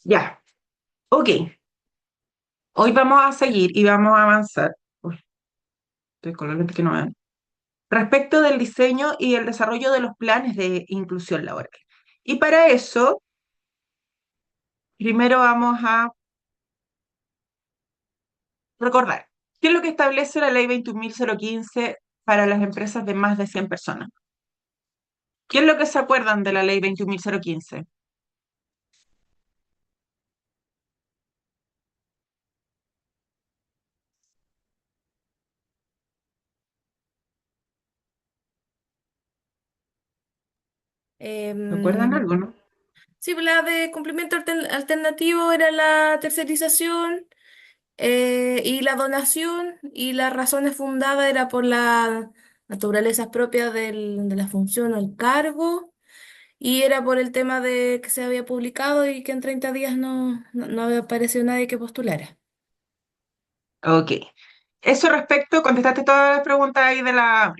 Ya, ok. Hoy vamos a seguir y vamos a avanzar. Uy, estoy con los lentes que no vean. Respecto del diseño y el desarrollo de los planes de inclusión laboral. Y para eso, primero vamos a recordar qué es lo que establece la ley 21.015 para las empresas de más de 100 personas. ¿Qué es lo que se acuerdan de la ley 21.015? ¿Recuerdan Em, algo, no? sí, la de cumplimiento alternativo era la tercerización, y la donación, y las razones fundadas era por la naturaleza propia de la función o el cargo, y era por el tema de que se había publicado y que en 30 días no había aparecido nadie que postulara. Ok. Eso respecto, contestaste todas las preguntas ahí de la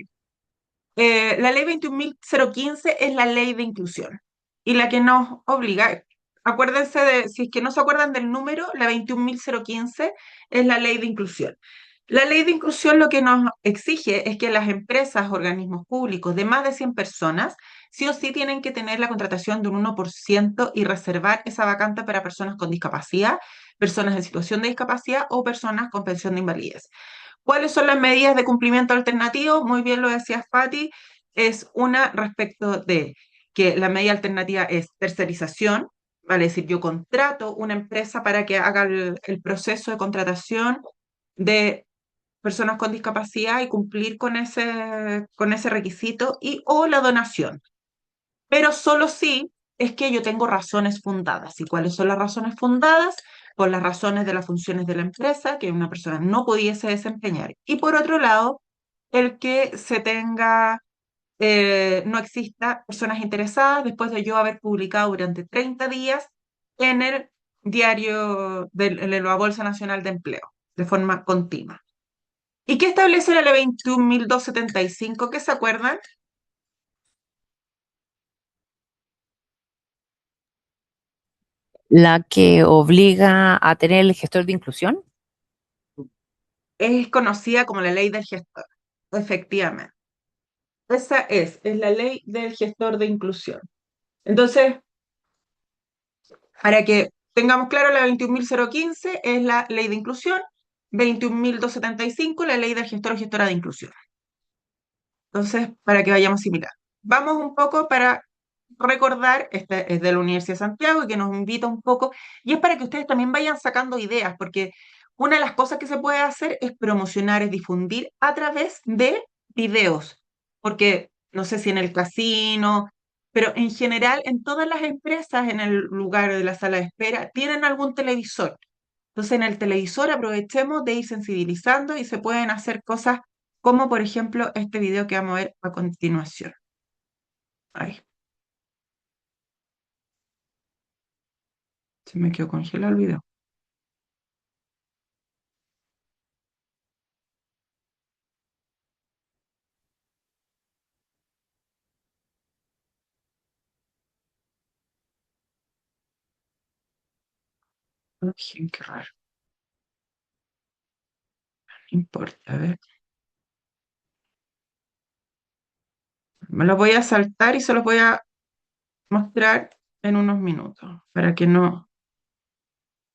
ley 21.015 es la ley de inclusión y la que nos obliga, acuérdense de, si es que no se acuerdan del número, la 21.015 es la ley de inclusión. La ley de inclusión lo que nos exige es que las empresas, organismos públicos de más de 100 personas, sí o sí tienen que tener la contratación de un 1% y reservar esa vacante para personas con discapacidad, personas en situación de discapacidad o personas con pensión de invalidez. ¿Cuáles son las medidas de cumplimiento alternativo? Muy bien lo decía Fati, es una respecto de que la medida alternativa es tercerización, vale decir, yo contrato una empresa para que haga el proceso de contratación de personas con discapacidad y cumplir con ese requisito y o la donación, pero solo si es que yo tengo razones fundadas. ¿Y cuáles son las razones fundadas? Por las razones de las funciones de la empresa que una persona no pudiese desempeñar. Y por otro lado, el que se tenga, no exista personas interesadas después de yo haber publicado durante 30 días en el diario, en la Bolsa Nacional de Empleo, de forma continua. ¿Y qué establece la ley 21.275? ¿Qué se acuerdan? La que obliga a tener el gestor de inclusión. Es conocida como la ley del gestor, efectivamente. Esa es la ley del gestor de inclusión. Entonces, para que tengamos claro, la 21.015 es la ley de inclusión, 21.275 la ley del gestor o gestora de inclusión. Entonces, para que vayamos similar. Vamos un poco para recordar, este es de la Universidad de Santiago y que nos invita un poco, y es para que ustedes también vayan sacando ideas, porque una de las cosas que se puede hacer es promocionar, es difundir a través de videos, porque no sé si en el casino, pero en general en todas las empresas, en el lugar de la sala de espera, tienen algún televisor. Entonces, en el televisor aprovechemos de ir sensibilizando y se pueden hacer cosas como, por ejemplo, este video que vamos a ver a continuación. Ay, se me quedó congelado el video. Ay, qué raro. No importa, a ver. Me lo voy a saltar y se los voy a mostrar en unos minutos para que no.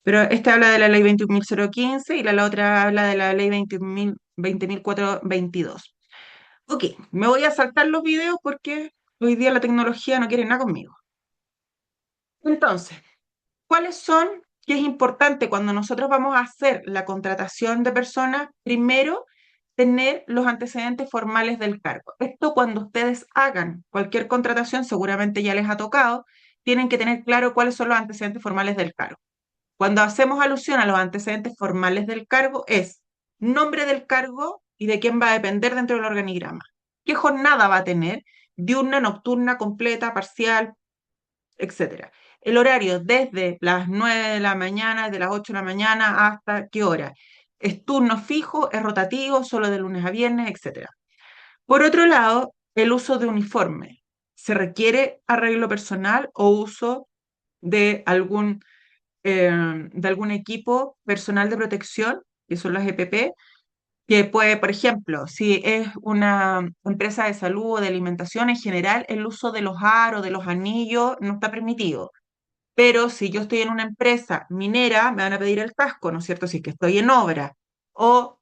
Pero este habla de la ley 21.015 y la otra habla de la ley 20.422. Ok, me voy a saltar los videos porque hoy día la tecnología no quiere nada conmigo. Entonces, ¿cuáles son? Que es importante cuando nosotros vamos a hacer la contratación de personas, primero tener los antecedentes formales del cargo. Esto cuando ustedes hagan cualquier contratación, seguramente ya les ha tocado, tienen que tener claro cuáles son los antecedentes formales del cargo. Cuando hacemos alusión a los antecedentes formales del cargo es nombre del cargo y de quién va a depender dentro del organigrama. ¿Qué jornada va a tener? Diurna, nocturna, completa, parcial, etcétera. El horario desde las 9 de la mañana, de las 8 de la mañana hasta qué hora. Es turno fijo, es rotativo, solo de lunes a viernes, etcétera. Por otro lado, el uso de uniforme. ¿Se requiere arreglo personal o uso de algún de algún equipo personal de protección, que son las EPP, que puede, por ejemplo, si es una empresa de salud o de alimentación en general, el uso de los aros, de los anillos, no está permitido. Pero si yo estoy en una empresa minera, me van a pedir el casco, ¿no es cierto? Si es que estoy en obra. O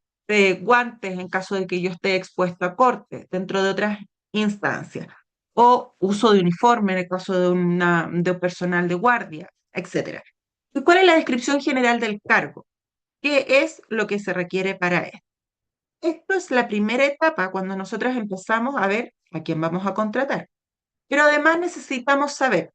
guantes en caso de que yo esté expuesto a corte dentro de otras instancias. O uso de uniforme en el caso de un personal de guardia, etcétera. ¿Y cuál es la descripción general del cargo? ¿Qué es lo que se requiere para esto? Esto es la primera etapa cuando nosotros empezamos a ver a quién vamos a contratar. Pero además necesitamos saber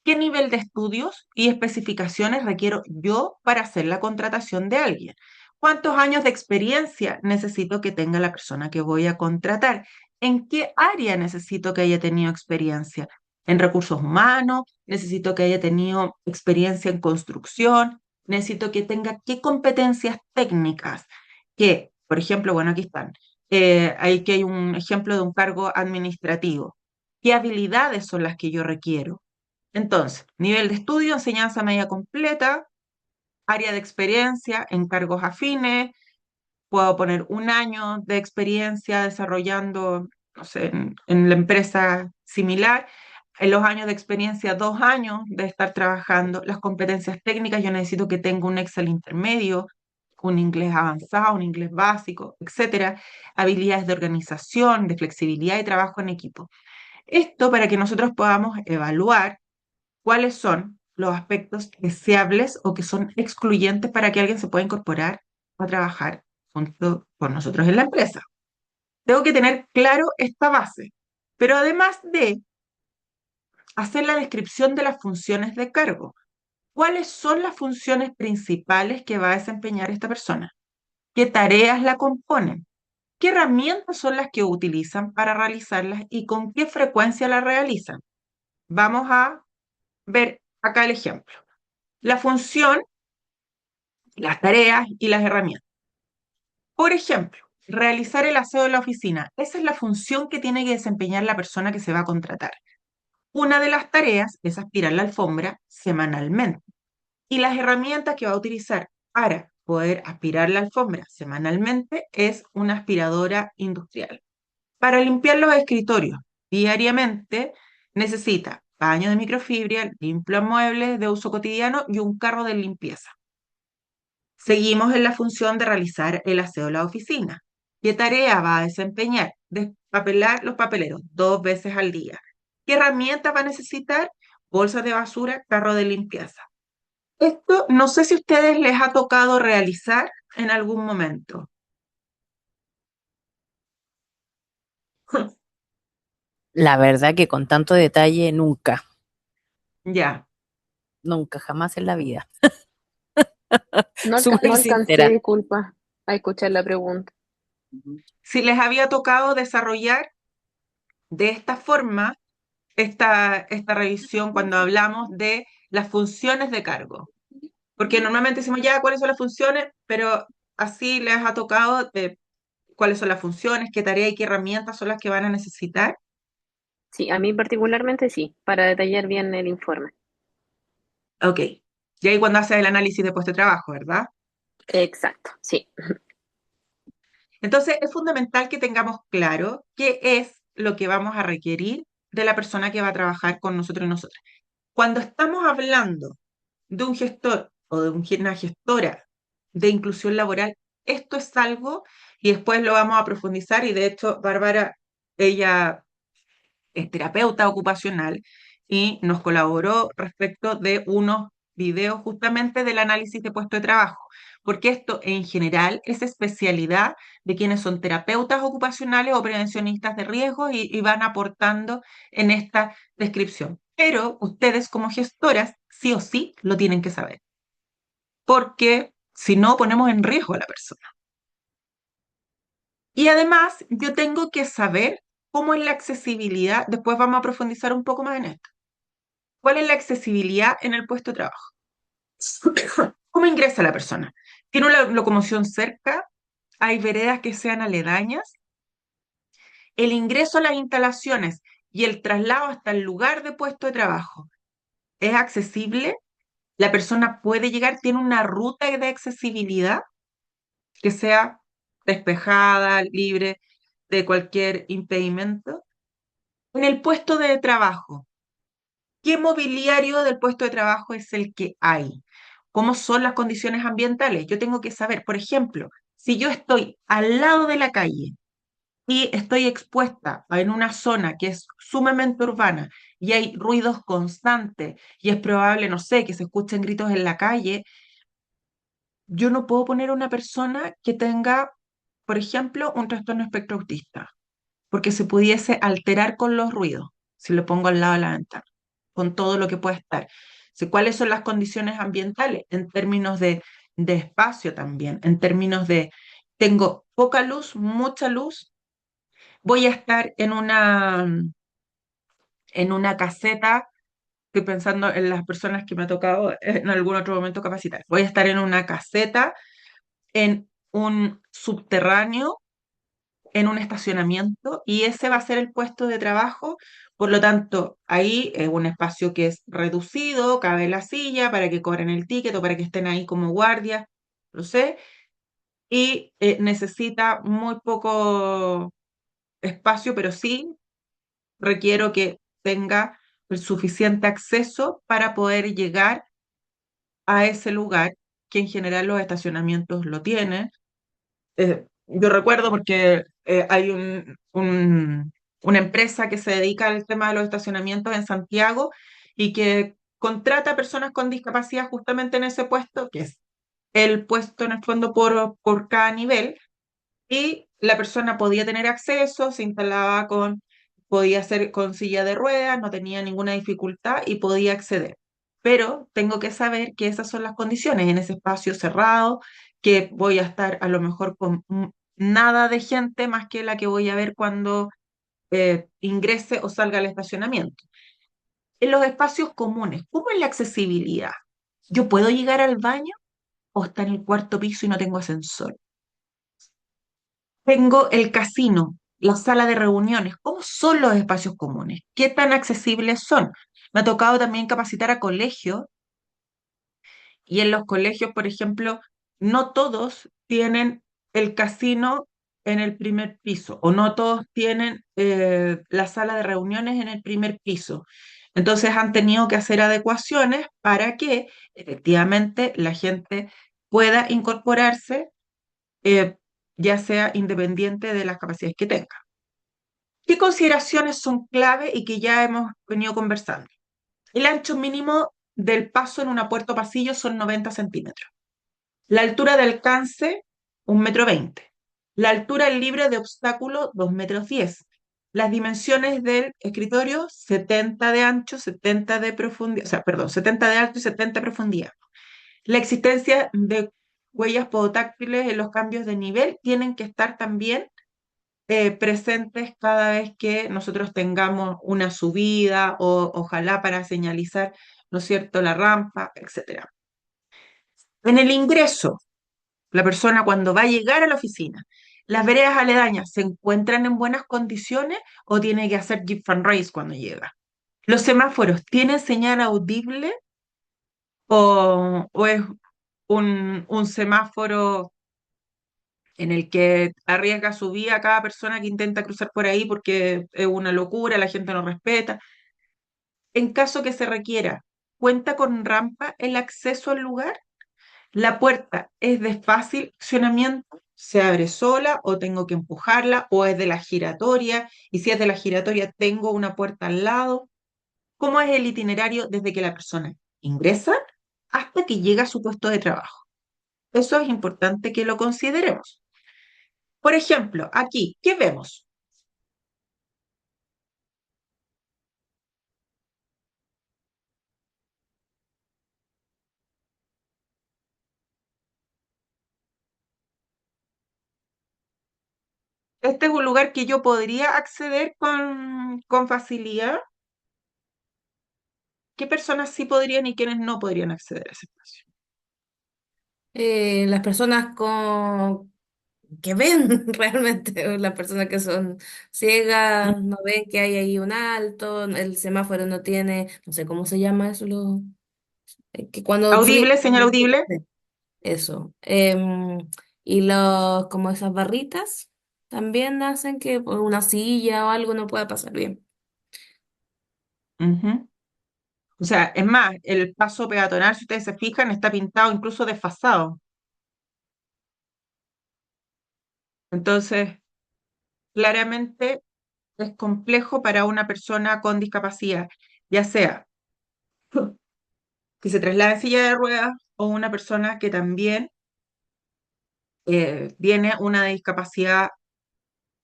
qué nivel de estudios y especificaciones requiero yo para hacer la contratación de alguien. ¿Cuántos años de experiencia necesito que tenga la persona que voy a contratar? ¿En qué área necesito que haya tenido experiencia? ¿En recursos humanos? ¿Necesito que haya tenido experiencia en construcción? ¿Necesito que tenga qué competencias técnicas? Que, por ejemplo, bueno, aquí están. Aquí hay un ejemplo de un cargo administrativo. ¿Qué habilidades son las que yo requiero? Entonces, nivel de estudio, enseñanza media completa, área de experiencia, encargos afines, puedo poner un año de experiencia desarrollando, no sé, en la empresa similar, en los años de experiencia, 2 años de estar trabajando, las competencias técnicas, yo necesito que tenga un Excel intermedio, un inglés avanzado, un inglés básico, etcétera, habilidades de organización, de flexibilidad y trabajo en equipo. Esto para que nosotros podamos evaluar cuáles son los aspectos deseables o que son excluyentes para que alguien se pueda incorporar a trabajar junto con nosotros en la empresa. Tengo que tener claro esta base, pero además de hacer la descripción de las funciones de cargo, ¿cuáles son las funciones principales que va a desempeñar esta persona? ¿Qué tareas la componen? ¿Qué herramientas son las que utilizan para realizarlas y con qué frecuencia las realizan? Vamos a ver acá el ejemplo. La función, las tareas y las herramientas. Por ejemplo, realizar el aseo de la oficina. Esa es la función que tiene que desempeñar la persona que se va a contratar. Una de las tareas es aspirar la alfombra semanalmente. Y las herramientas que va a utilizar para poder aspirar la alfombra semanalmente es una aspiradora industrial. Para limpiar los escritorios diariamente necesita baño de microfibra, limpia muebles de uso cotidiano y un carro de limpieza. Seguimos en la función de realizar el aseo de la oficina. ¿Qué tarea va a desempeñar? Despapelar los papeleros 2 veces al día. ¿Qué herramientas va a necesitar? Bolsas de basura, carro de limpieza. Esto no sé si a ustedes les ha tocado realizar en algún momento. La verdad que con tanto detalle nunca, Ya, nunca, jamás en la vida. No Súper alcancé, sincera. disculpa, a escuchar la pregunta. si les había tocado desarrollar de esta forma esta revisión cuando hablamos de las funciones de cargo. Porque normalmente decimos ya cuáles son las funciones, pero así les ha tocado cuáles son las funciones, qué tarea y qué herramientas son las que van a necesitar. Sí, a mí particularmente sí, para detallar bien el informe. Ok. Y ahí cuando haces el análisis de puesto de trabajo, ¿verdad? Exacto, sí. Entonces es fundamental que tengamos claro qué es lo que vamos a requerir de la persona que va a trabajar con nosotros y nosotras. Cuando estamos hablando de un gestor o de una gestora de inclusión laboral, esto es algo, y después lo vamos a profundizar, y de hecho, Bárbara, ella es terapeuta ocupacional y nos colaboró respecto de unos videos justamente del análisis de puesto de trabajo, porque esto en general es especialidad de quienes son terapeutas ocupacionales o prevencionistas de riesgos y van aportando en esta descripción. Pero ustedes como gestoras sí o sí lo tienen que saber, porque si no ponemos en riesgo a la persona. Y además yo tengo que saber cómo es la accesibilidad, después vamos a profundizar un poco más en esto. ¿Cuál es la accesibilidad en el puesto de trabajo? ¿Cómo ingresa la persona? ¿Tiene una locomoción cerca? ¿Hay veredas que sean aledañas? El ingreso a las instalaciones y el traslado hasta el lugar de puesto de trabajo, ¿es accesible? La persona puede llegar, tiene una ruta de accesibilidad que sea despejada, libre de cualquier impedimento. En el puesto de trabajo, ¿qué mobiliario del puesto de trabajo es el que hay? ¿Cómo son las condiciones ambientales? Yo tengo que saber, por ejemplo, si yo estoy al lado de la calle y estoy expuesta en una zona que es sumamente urbana y hay ruidos constantes y es probable, no sé, que se escuchen gritos en la calle, yo no puedo poner a una persona que tenga, por ejemplo, un trastorno espectro autista, porque se pudiese alterar con los ruidos si lo pongo al lado de la ventana, con todo lo que puede estar. ¿Cuáles son las condiciones ambientales en términos de espacio también, en términos de tengo poca luz, mucha luz, voy a estar en una caseta? Estoy pensando en las personas que me ha tocado en algún otro momento capacitar. Voy a estar en una caseta, en un subterráneo, en un estacionamiento, y ese va a ser el puesto de trabajo. Por lo tanto, ahí es un espacio que es reducido, cabe la silla para que cobren el ticket o para que estén ahí como guardias, lo sé, y necesita muy poco espacio, pero sí requiero que tenga el suficiente acceso para poder llegar a ese lugar, que en general los estacionamientos lo tienen. Yo recuerdo porque hay una empresa que se dedica al tema de los estacionamientos en Santiago y que contrata personas con discapacidad justamente en ese puesto, que es el puesto en el fondo por cada nivel, y la persona podía tener acceso, se instalaba podía hacer con silla de ruedas, no tenía ninguna dificultad y podía acceder. Pero tengo que saber que esas son las condiciones en ese espacio cerrado, que voy a estar a lo mejor con nada de gente más que la que voy a ver cuando ingrese o salga al estacionamiento. En los espacios comunes, ¿cómo es la accesibilidad? ¿Yo puedo llegar al baño o está en el cuarto piso y no tengo ascensor? Tengo el casino, la sala de reuniones. ¿Cómo son los espacios comunes? ¿Qué tan accesibles son? Me ha tocado también capacitar a colegios, y en los colegios, por ejemplo, no todos tienen el casino en el primer piso o no todos tienen la sala de reuniones en el primer piso. Entonces han tenido que hacer adecuaciones para que efectivamente la gente pueda incorporarse, eh, ya sea independiente de las capacidades que tenga. ¿Qué consideraciones son clave y que ya hemos venido conversando? El ancho mínimo del paso en una puerta o pasillo son 90 centímetros. La altura de alcance, 1,20 m. La altura libre de obstáculo, 2,10 m. Las dimensiones del escritorio, 70 de ancho, 70 de profundidad, o sea, perdón, 70 de alto y 70 de profundidad. La existencia de huellas podotáctiles en los cambios de nivel tienen que estar también presentes cada vez que nosotros tengamos una subida o ojalá para señalizar, ¿no es cierto?, la rampa, etcétera. En el ingreso, la persona cuando va a llegar a la oficina, ¿las veredas aledañas se encuentran en buenas condiciones o tiene que hacer Jeep Fan Race cuando llega? ¿Los semáforos tienen señal audible o es un semáforo en el que arriesga su vida cada persona que intenta cruzar por ahí porque es una locura, la gente no respeta? En caso que se requiera, ¿cuenta con rampa el acceso al lugar? ¿La puerta es de fácil accionamiento? ¿Se abre sola o tengo que empujarla? ¿O es de la giratoria? Y si es de la giratoria, ¿tengo una puerta al lado? ¿Cómo es el itinerario desde que la persona ingresa hasta que llega a su puesto de trabajo? Eso es importante que lo consideremos. Por ejemplo, aquí, ¿qué vemos? Este es un lugar que yo podría acceder con facilidad. ¿Qué personas sí podrían y quiénes no podrían acceder a ese espacio? Las personas que ven realmente, o las personas que son Mm. ciegas, no ven que hay ahí un alto, el semáforo no tiene, no sé cómo se llama eso, Que cuando subimos, Audible, señal audible. eso. Y como esas barritas también hacen que por una silla o algo no pueda pasar bien. Ujú. O sea, es más, el paso peatonal, si ustedes se fijan, está pintado incluso desfasado. Entonces, claramente es complejo para una persona con discapacidad, ya sea que se traslade en silla de ruedas o una persona que también tiene una discapacidad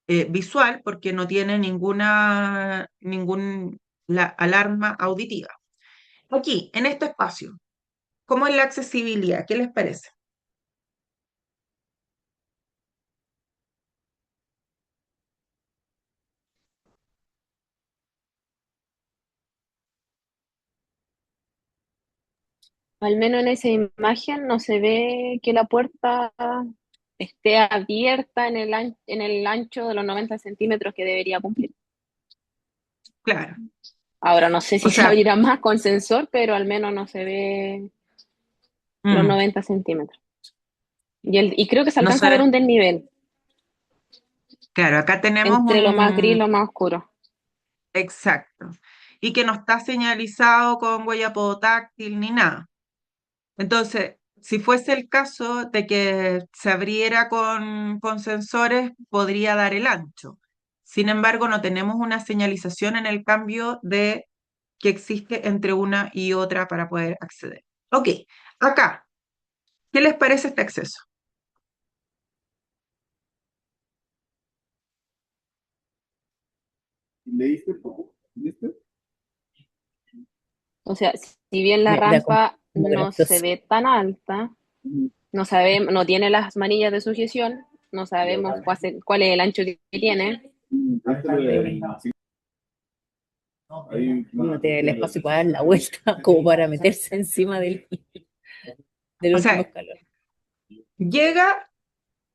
visual porque no tiene ningún la alarma auditiva. Aquí, en este espacio, ¿cómo es la accesibilidad? ¿Qué les parece? Al menos en esa imagen no se ve que la puerta esté abierta en el ancho de los 90 centímetros que debería cumplir. Claro. Ahora no sé si O se sea, abrirá más con sensor, pero al menos no se ve los mm, 90 centímetros. Y creo que se no alcanza a ver sé, un desnivel claro, acá tenemos entre lo más gris y lo más oscuro. exacto, y que no está señalizado con huella podotáctil ni nada. Entonces, si fuese el caso de que se abriera con sensores, podría dar el ancho. Sin embargo, no tenemos una señalización en el cambio de que existe entre una y otra para poder acceder. Ok, acá, ¿qué les parece este acceso? ¿Leíste poco? ¿Leíste? O sea, si bien la Da como, rampa como no se gracioso. ve tan alta, no sabemos, no tiene las manillas de sujeción, no sabemos cuál es el ancho que tiene. No tiene el espacio para dar la vuelta, como para meterse encima del O último sea, escalón. llega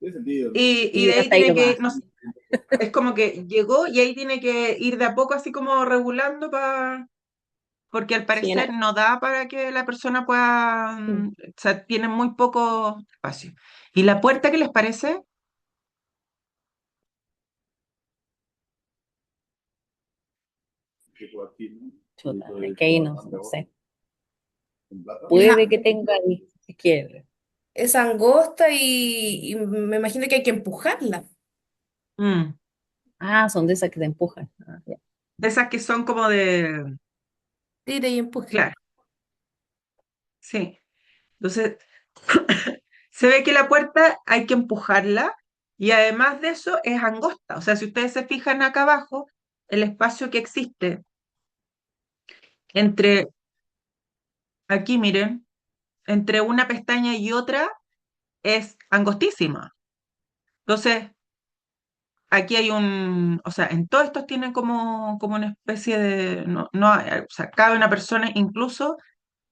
Tiene sentido, ¿no? y Y de ahí hasta ahí tiene que, nomás. no sé, es como que llegó y ahí tiene que ir de a poco así como regulando porque al Sí, parecer no da para que la persona pueda, o sea, tiene muy poco espacio. ¿Y la puerta qué les parece? Tipo aquí, ¿no? Chuta, es que ahí no sé. En plata. Puede que tenga ahí. Es que, Es angosta y me imagino que hay que empujarla. Mm, son de esas que te empujan. Ah, ya. esas que son como de, Tire y empuje. claro, sí. Entonces, se ve que la puerta hay que empujarla y además de eso es angosta. O sea, si ustedes se fijan acá abajo, el espacio que existe entre, aquí miren, entre una pestaña y otra es angostísima. Entonces, aquí hay o sea, en todos estos tienen como una especie de, no o sea, cabe una persona incluso,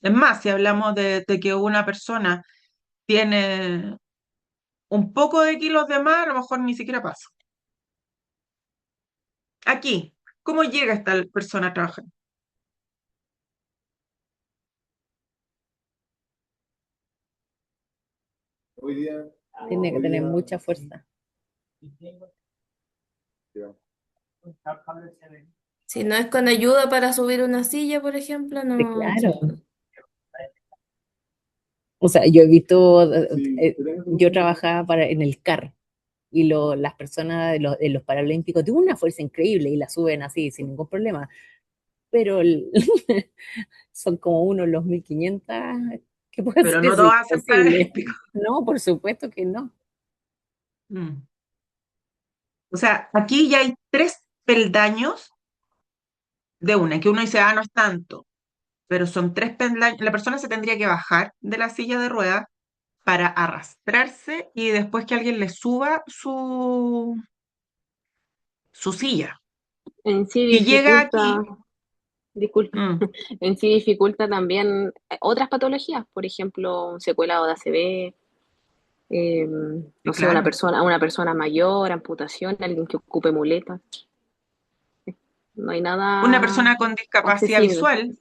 es más, si hablamos de que una persona tiene un poco de kilos de más, a lo mejor ni siquiera pasa. Aquí, ¿cómo llega esta persona a trabajar? Hoy día, Tiene que hoy tener día, mucha fuerza. ya. Si no es con ayuda para subir una silla, por ejemplo, Sí, no. claro. O sea, yo he visto, Sí, tenemos yo trabajaba en el CAR y las personas de los Paralímpicos tienen una fuerza increíble y la suben así sin ningún problema, pero son como uno los 1500 que puede ser Pero no eso todos hacen imposible. paralímpicos. No, por supuesto que no. Mm. O sea, aquí ya hay 3 peldaños de una, que uno dice, no es tanto, pero son 3 peldaños. La persona se tendría que bajar de la silla de ruedas para arrastrarse y después que alguien le suba su silla. En sí Y llega dificulta, aquí, disculpe, mm, en sí dificulta también otras patologías, por ejemplo, un secuelado de ACV, sí, no sé, claro, una persona mayor, amputación, alguien que ocupe muletas. No hay una nada persona con discapacidad accesible. visual,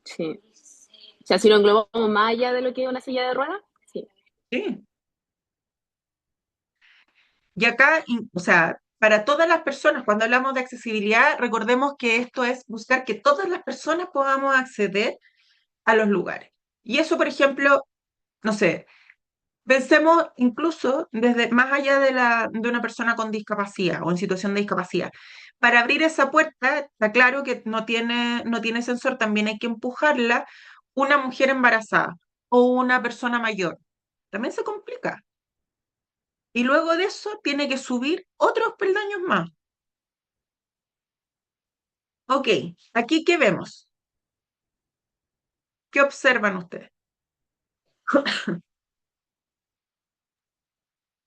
Sí. O sea, si lo englobamos más allá de lo que es una silla de ruedas, sí. Sí. Y acá, o sea, para todas las personas, cuando hablamos de accesibilidad, recordemos que esto es buscar que todas las personas podamos acceder a los lugares. Y eso, por ejemplo, no sé, pensemos incluso desde más allá de una persona con discapacidad o en situación de discapacidad. Para abrir esa puerta, está claro que no tiene sensor, también hay que empujarla una mujer embarazada o una persona mayor. También se complica. Y luego de eso tiene que subir otros peldaños más. Ok, aquí ¿qué vemos? ¿Qué observan ustedes?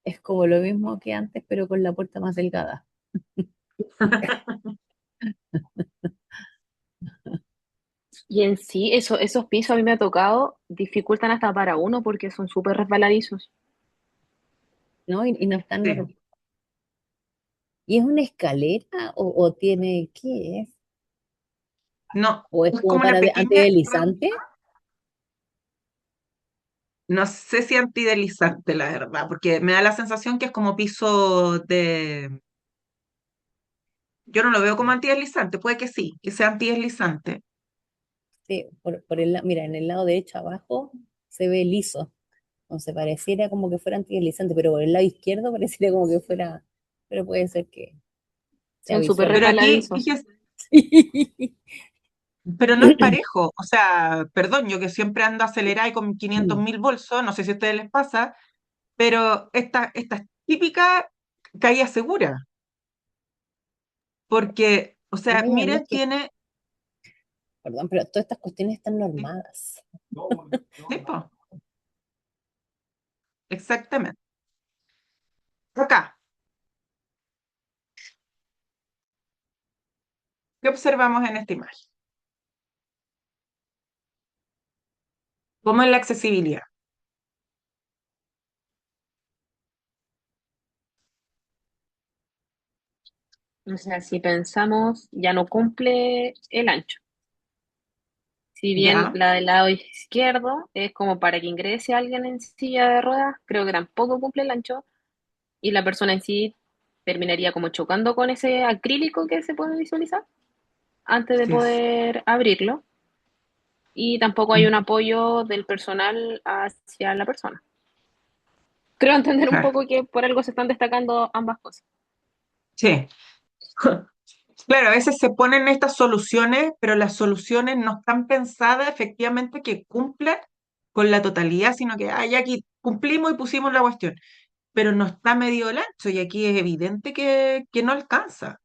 Es como lo mismo que antes, pero con la puerta más delgada. Y en sí, esos pisos a mí me ha tocado, dificultan hasta para uno porque son súper resbaladizos. ¿No? Y no están Sí. ¿Y es una escalera o tiene, qué es? No, ¿O es es como como una para pequeña antideslizante? rampa. No sé si antideslizante, la verdad, porque me da la sensación que es como piso de... Yo no lo veo como antideslizante, puede que sí, que sea antideslizante. Sí, mira, en el lado derecho abajo se ve liso. Entonces pareciera como que fuera antideslizante, pero por el lado izquierdo pareciera como que fuera, pero puede ser que sea Son súper visual. Pero aquí, resbaladizos. fíjese, pero no es parejo. O sea, perdón, yo que siempre ando acelerada y con 500.000 bolsos, no sé si a ustedes les pasa, pero esta es típica caída segura, porque, o sea, No, y además miren, que, tiene... perdón, pero todas estas cuestiones están Sí, normadas. sí, po, exactamente. Acá, ¿qué observamos en esta imagen? ¿Cómo es la accesibilidad? O sea, si pensamos, ya no cumple el ancho. Si bien ¿Ya? la del lado izquierdo es como para que ingrese alguien en silla de ruedas, creo que tampoco cumple el ancho y la persona en sí terminaría como chocando con ese acrílico que se puede visualizar antes de Sí, sí. poder abrirlo y tampoco hay un Mm, apoyo del personal hacia la persona. Creo entender un claro, poco que por algo se están destacando ambas cosas. sí. Claro, a veces se ponen estas soluciones, pero las soluciones no están pensadas efectivamente que cumplan con la totalidad, sino que ya aquí cumplimos y pusimos la cuestión, pero no está medio el ancho y aquí es evidente que no alcanza.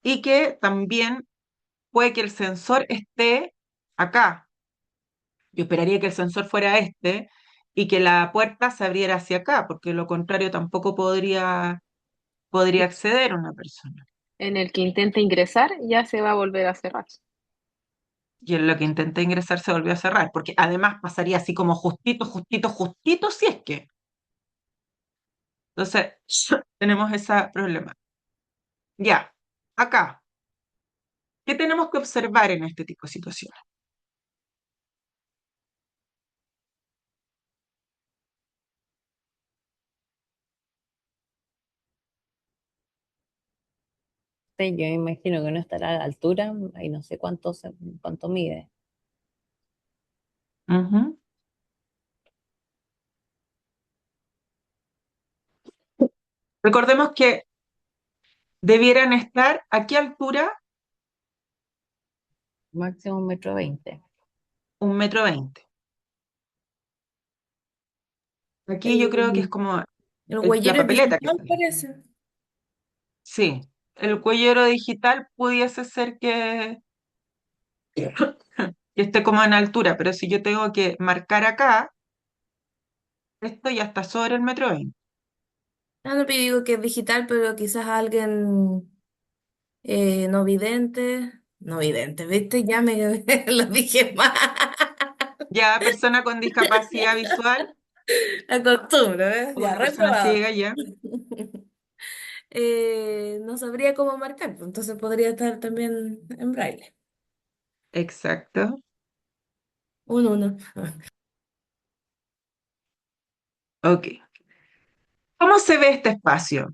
Y que también puede que el sensor esté acá. Yo esperaría que el sensor fuera este y que la puerta se abriera hacia acá, porque lo contrario tampoco podría acceder una persona. En el que intenta ingresar ya se va a volver a cerrar. Y en lo que intenté ingresar se volvió a cerrar, porque además pasaría así como justito, justito, justito, si es que. Entonces, tenemos ese problema. Ya, acá, ¿qué tenemos que observar en este tipo de situaciones? Sí, yo me imagino que no estará a la altura, y no sé cuánto mide. Ujú. Recordemos que debieran estar a qué altura, Máximo 1,20 m. 1,20 m. Aquí yo creo que es El, como el la huellero es papeleta que digital, está ahí. parece. Sí, el cuellero digital pudiese ser que esté como en altura, pero si yo tengo que marcar acá, esto ya está sobre el 1,20 m. Ah, no, pero digo que es digital, pero quizás alguien no vidente. No vidente, ¿viste? Ya me lo dije mal. Ya persona con discapacidad visual Acostumbro, ¿eh? o Ya, una persona reprobado. ciega ya. No sabría cómo marcar, pues, entonces podría estar también en braille. Exacto. Un uno. Ok. ¿Cómo se ve este espacio?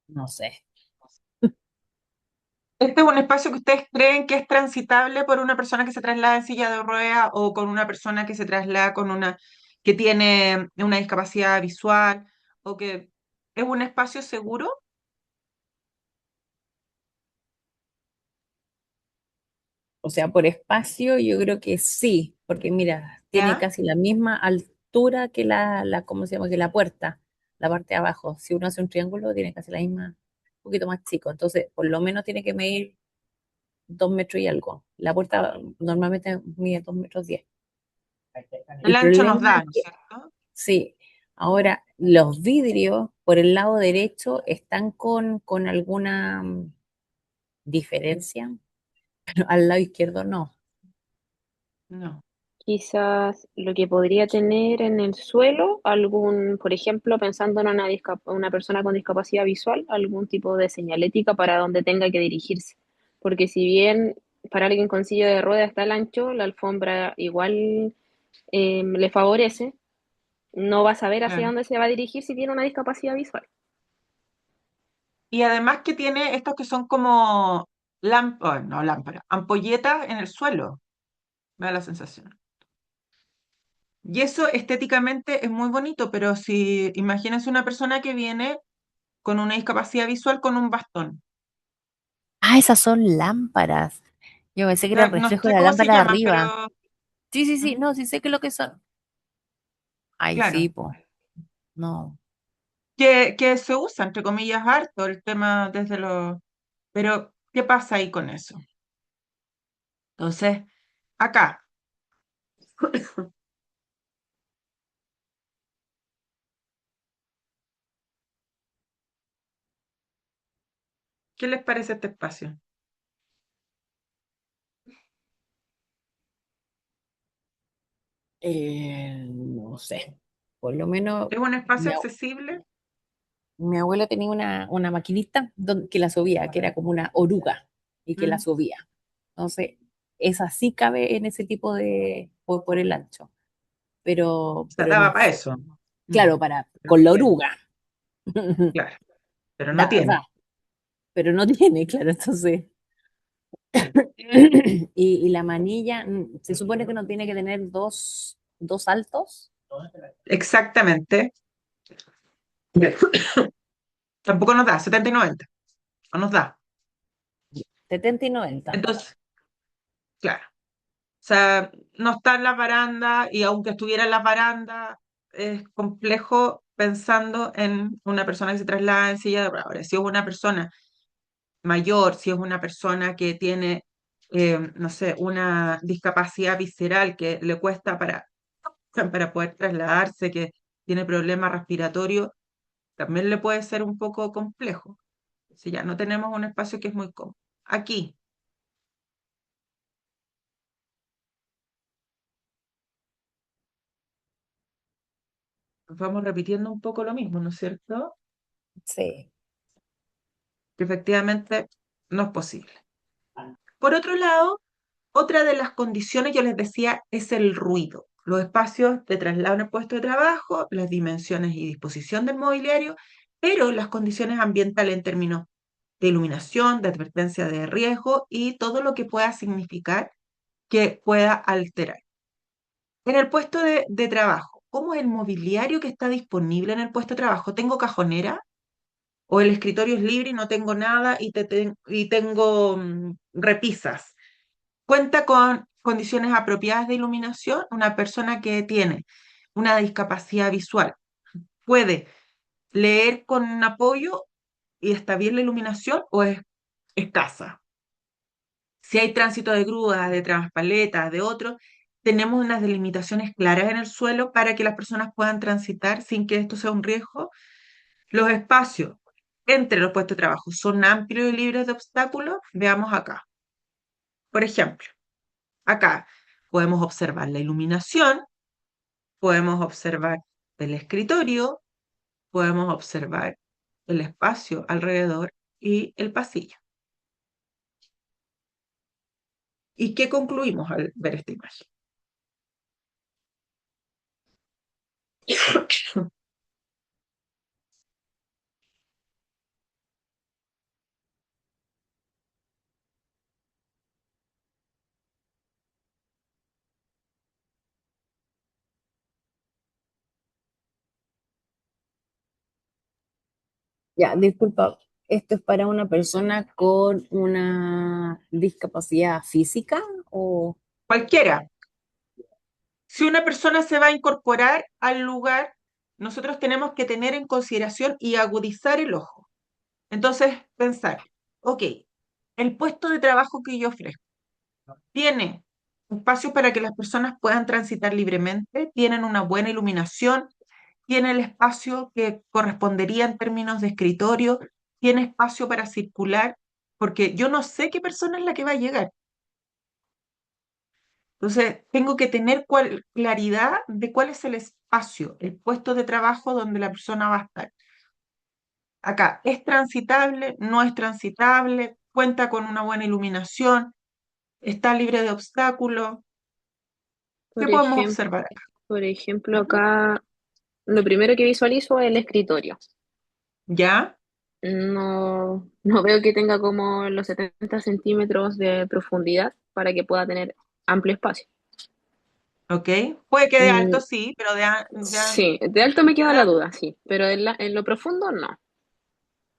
No sé. ¿Este es un espacio que ustedes creen que es transitable por una persona que se traslada en silla de ruedas o con una persona que se traslada con que tiene una discapacidad visual o que es un espacio seguro? O sea, por espacio yo creo que sí, porque mira, tiene ¿Ya? casi la misma altura que ¿cómo se llama? Que la puerta, la parte de abajo. Si uno hace un triángulo, tiene casi la misma, un poquito más chico. Entonces, por lo menos tiene que medir 2 metros y algo. La puerta normalmente mide 2 metros 10. El El ancho nos problema da, es ¿no es que, cierto? sí, ahora los vidrios por el lado derecho están con alguna diferencia, pero al lado izquierdo no. No. Quizás lo que podría tener en el suelo, algún, por ejemplo, pensando en una persona con discapacidad visual, algún tipo de señalética para donde tenga que dirigirse. Porque si bien para alguien con silla de ruedas está el ancho, la alfombra igual le favorece, no va a saber hacia Claro. dónde se va a dirigir si tiene una discapacidad visual. Y además que tiene estos que son como lámparas, no lámparas, ampolletas en el suelo, me da la sensación. Y eso estéticamente es muy bonito, pero si imagínense una persona que viene con una discapacidad visual con un bastón. Ah, esas son lámparas. Yo pensé que era No, el no reflejo de sé la cómo se lámpara de llaman, arriba. pero Sí, sí, sí, ujú, no, sí sé qué es lo que son. Ay, sí, claro, pues, no. que se usa, entre comillas, harto el tema desde los... Pero, ¿qué pasa ahí con eso? Entonces, acá, ¿qué les parece este espacio? No sé. Por lo menos ¿Es un espacio mi, accesible? mi abuela tenía una maquinita que la subía, que era como una oruga y que la Mm, subía. Entonces, esa sí cabe en ese tipo por el ancho, se pero daba no para sé. eso. Mm, Claro, pero con no la tiene, oruga. claro, pero no Da, tiene. pero no tiene, claro, entonces. Y la manilla, se supone que no tiene que tener dos altos. Exactamente. Tampoco nos da, 70 y 90. No nos da. 70 y 90. Entonces, claro. O sea, no está en la baranda y aunque estuviera en la baranda, es complejo pensando en una persona que se traslada en silla de ruedas. Ahora, si es una persona mayor, si es una persona que tiene, no sé, una discapacidad visceral que le cuesta para poder trasladarse, que tiene problemas respiratorios, también le puede ser un poco complejo. Si ya no tenemos un espacio que es muy cómodo. Aquí, nos vamos repitiendo un poco lo mismo, ¿no es cierto? Sí. Que efectivamente no es posible. Por otro lado, otra de las condiciones, yo les decía, es el ruido. Los espacios de traslado en el puesto de trabajo, las dimensiones y disposición del mobiliario, pero las condiciones ambientales en términos de iluminación, de advertencia de riesgo y todo lo que pueda significar que pueda alterar. En el puesto de trabajo, ¿cómo es el mobiliario que está disponible en el puesto de trabajo? ¿Tengo cajonera? ¿O el escritorio es libre y no tengo nada y tengo repisas? Cuenta con condiciones apropiadas de iluminación. Una persona que tiene una discapacidad visual puede leer con apoyo y está bien la iluminación o es escasa. Si hay tránsito de grúas, de transpaletas, de otros, tenemos unas delimitaciones claras en el suelo para que las personas puedan transitar sin que esto sea un riesgo. Los espacios entre los puestos de trabajo son amplios y libres de obstáculos. Veamos acá. Por ejemplo, acá podemos observar la iluminación podemos observar el escritorio, podemos observar el espacio alrededor y el pasillo. ¿Y qué concluimos al ver esta imagen? Ya, disculpa, ¿esto es para una persona con una discapacidad física o Cualquiera. Si una persona se va a incorporar al lugar, nosotros tenemos que tener en consideración y agudizar el ojo. Entonces, pensar, ok, el puesto de trabajo que yo ofrezco tiene espacios para que las personas puedan transitar libremente, tienen una buena iluminación, tiene el espacio que correspondería en términos de escritorio, tiene espacio para circular, porque yo no sé qué persona es la que va a llegar. Entonces, tengo que tener claridad de cuál es el espacio, el puesto de trabajo donde la persona va a estar. Acá, ¿es transitable? ¿No es transitable? ¿Cuenta con una buena iluminación? ¿Está libre de obstáculos? ¿Qué Por podemos ejemplo, observar acá? por ejemplo, acá lo primero que visualizo es el escritorio. ¿Ya? No veo que tenga como los 70 centímetros de profundidad para que pueda tener amplio espacio. ¿Ok? Puede que de alto Mm, sí, pero sí, de alto me queda la duda, sí, pero en lo profundo no.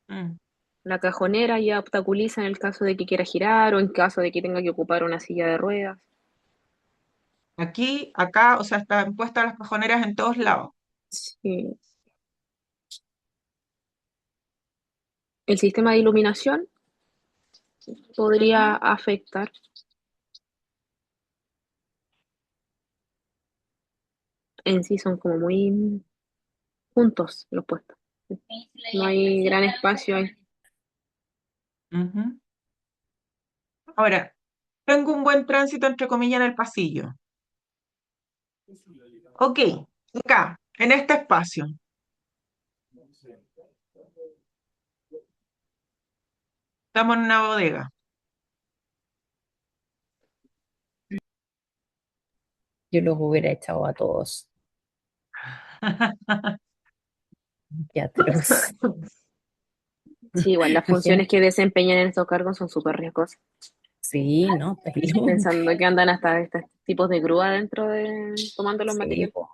Mm. La cajonera ya obstaculiza en el caso de que quiera girar o en caso de que tenga que ocupar una silla de ruedas. Aquí, acá, o sea, están puestas las cajoneras en todos lados. Sí. El sistema de iluminación podría Ujú. afectar. En sí son como muy juntos los puestos. No hay gran espacio ahí. Ujú. Ahora, tengo un buen tránsito, entre comillas, en el pasillo. Ok, acá, en este espacio, estamos en una bodega. yo los hubiera echado a todos? Qué atroz. Sí, igual las funciones Imagínate. que desempeñan en estos cargos son súper riesgosas. Sí, ¿no? Pero, Pensando que andan hasta estos tipos de grúa dentro de tomando los sí, materiales. po.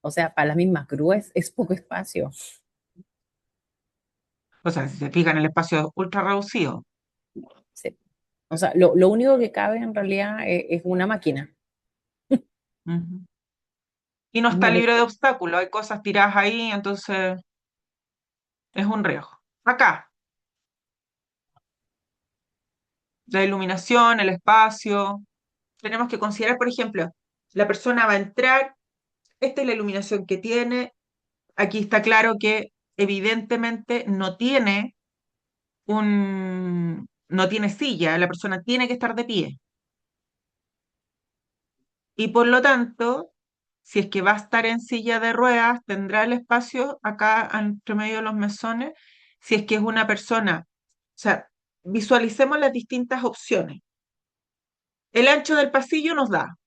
O sea, para las mismas grúas es poco espacio. O sea, si se fijan, el espacio es ultra reducido. Sí. O sea, lo único que cabe en realidad es una máquina. Ujú. Y no está Bueno, libre de obstáculos, hay cosas tiradas ahí, entonces es un riesgo. Acá, la iluminación, el espacio. Tenemos que considerar, por ejemplo, la persona va a entrar, esta es la iluminación que tiene. Aquí está claro que evidentemente no tiene silla, la persona tiene que estar de pie. Y por lo tanto, si es que va a estar en silla de ruedas, tendrá el espacio acá entre medio de los mesones. Si es que es una persona, o sea, visualicemos las distintas opciones. El ancho del pasillo nos da.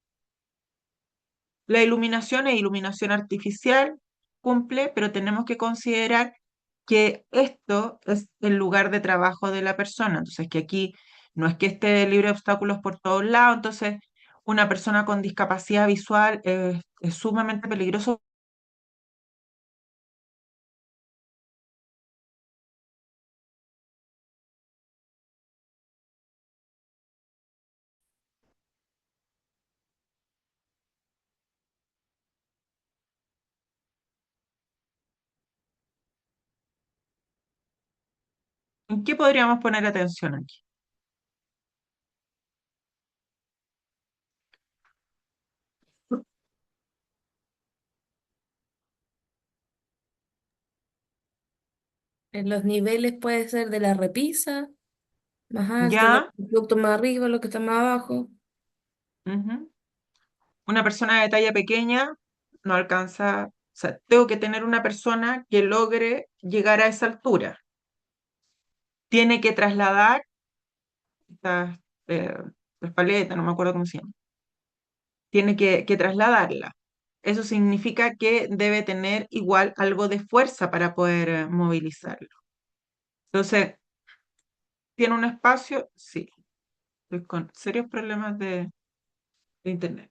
La iluminación es iluminación artificial, cumple, pero tenemos que considerar que esto es el lugar de trabajo de la persona. Entonces, que aquí no es que esté libre de obstáculos por todos lados. Entonces, una persona con discapacidad visual es sumamente peligroso. ¿En qué podríamos poner atención aquí? En los niveles puede ser de la repisa, más alto, los ¿Ya? productos más arriba, los que están más abajo. Ujú. una persona de talla pequeña no alcanza, o sea, tengo que tener una persona que logre llegar a esa altura. Tiene que trasladar estas eh, las paletas, no me acuerdo cómo se llama. Tiene que trasladarla. Eso significa que debe tener igual algo de fuerza para poder movilizarlo. Entonces, ¿tiene un espacio? Sí. Estoy con serios problemas de internet.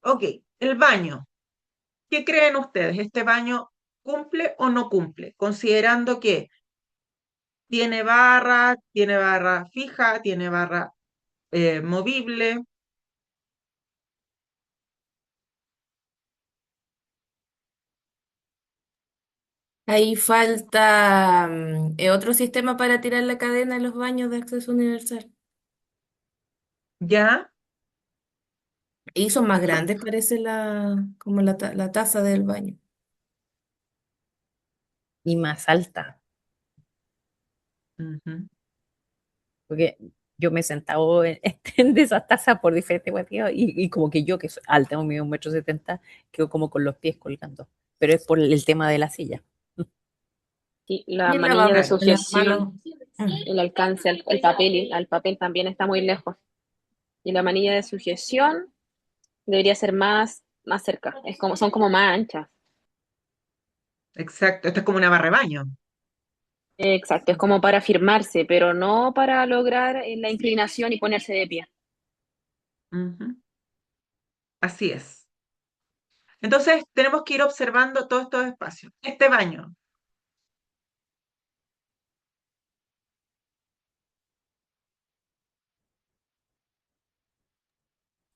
Ok, el baño. ¿Qué creen ustedes? ¿Este baño cumple o no cumple? Considerando que tiene barra fija, tiene barra movible. Ahí falta otro sistema para tirar la cadena en los baños de acceso universal. ¿Ya? Y son más grandes, parece como la taza del baño. Y más alta, Ujú. porque yo me he sentado en de esas tazas por diferentes motivos y como que yo, que soy alta, mido 1,70 m, quedo como con los pies colgando. Pero es por el tema de la silla. Sí, la Y el manilla de lavabo, Claro. el lavamanos. sujeción, Mm. el alcance al papel también está muy lejos. Y la manilla de sujeción debería ser más cerca. Son como más anchas. Exacto. Esto es como una barra de baño. Exacto, es como para firmarse, pero no para lograr la inclinación y ponerse de pie. Ujú. Así es. Entonces, tenemos que ir observando todos estos espacios. Este baño.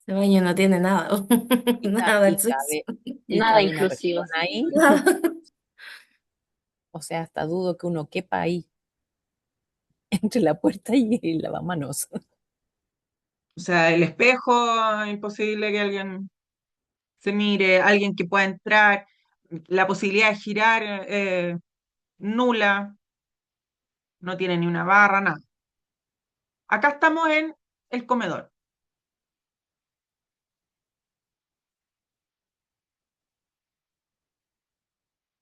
Ese baño no tiene nada, nada Y al sexo. cabe, y Nada cabe una inclusivo. persona ahí. O sea, hasta dudo que uno quepa ahí entre la puerta y el lavamanos. O sea, el espejo, imposible que alguien se mire, alguien que pueda entrar, la posibilidad de girar, nula, no tiene ni una barra, nada. Acá estamos en el comedor.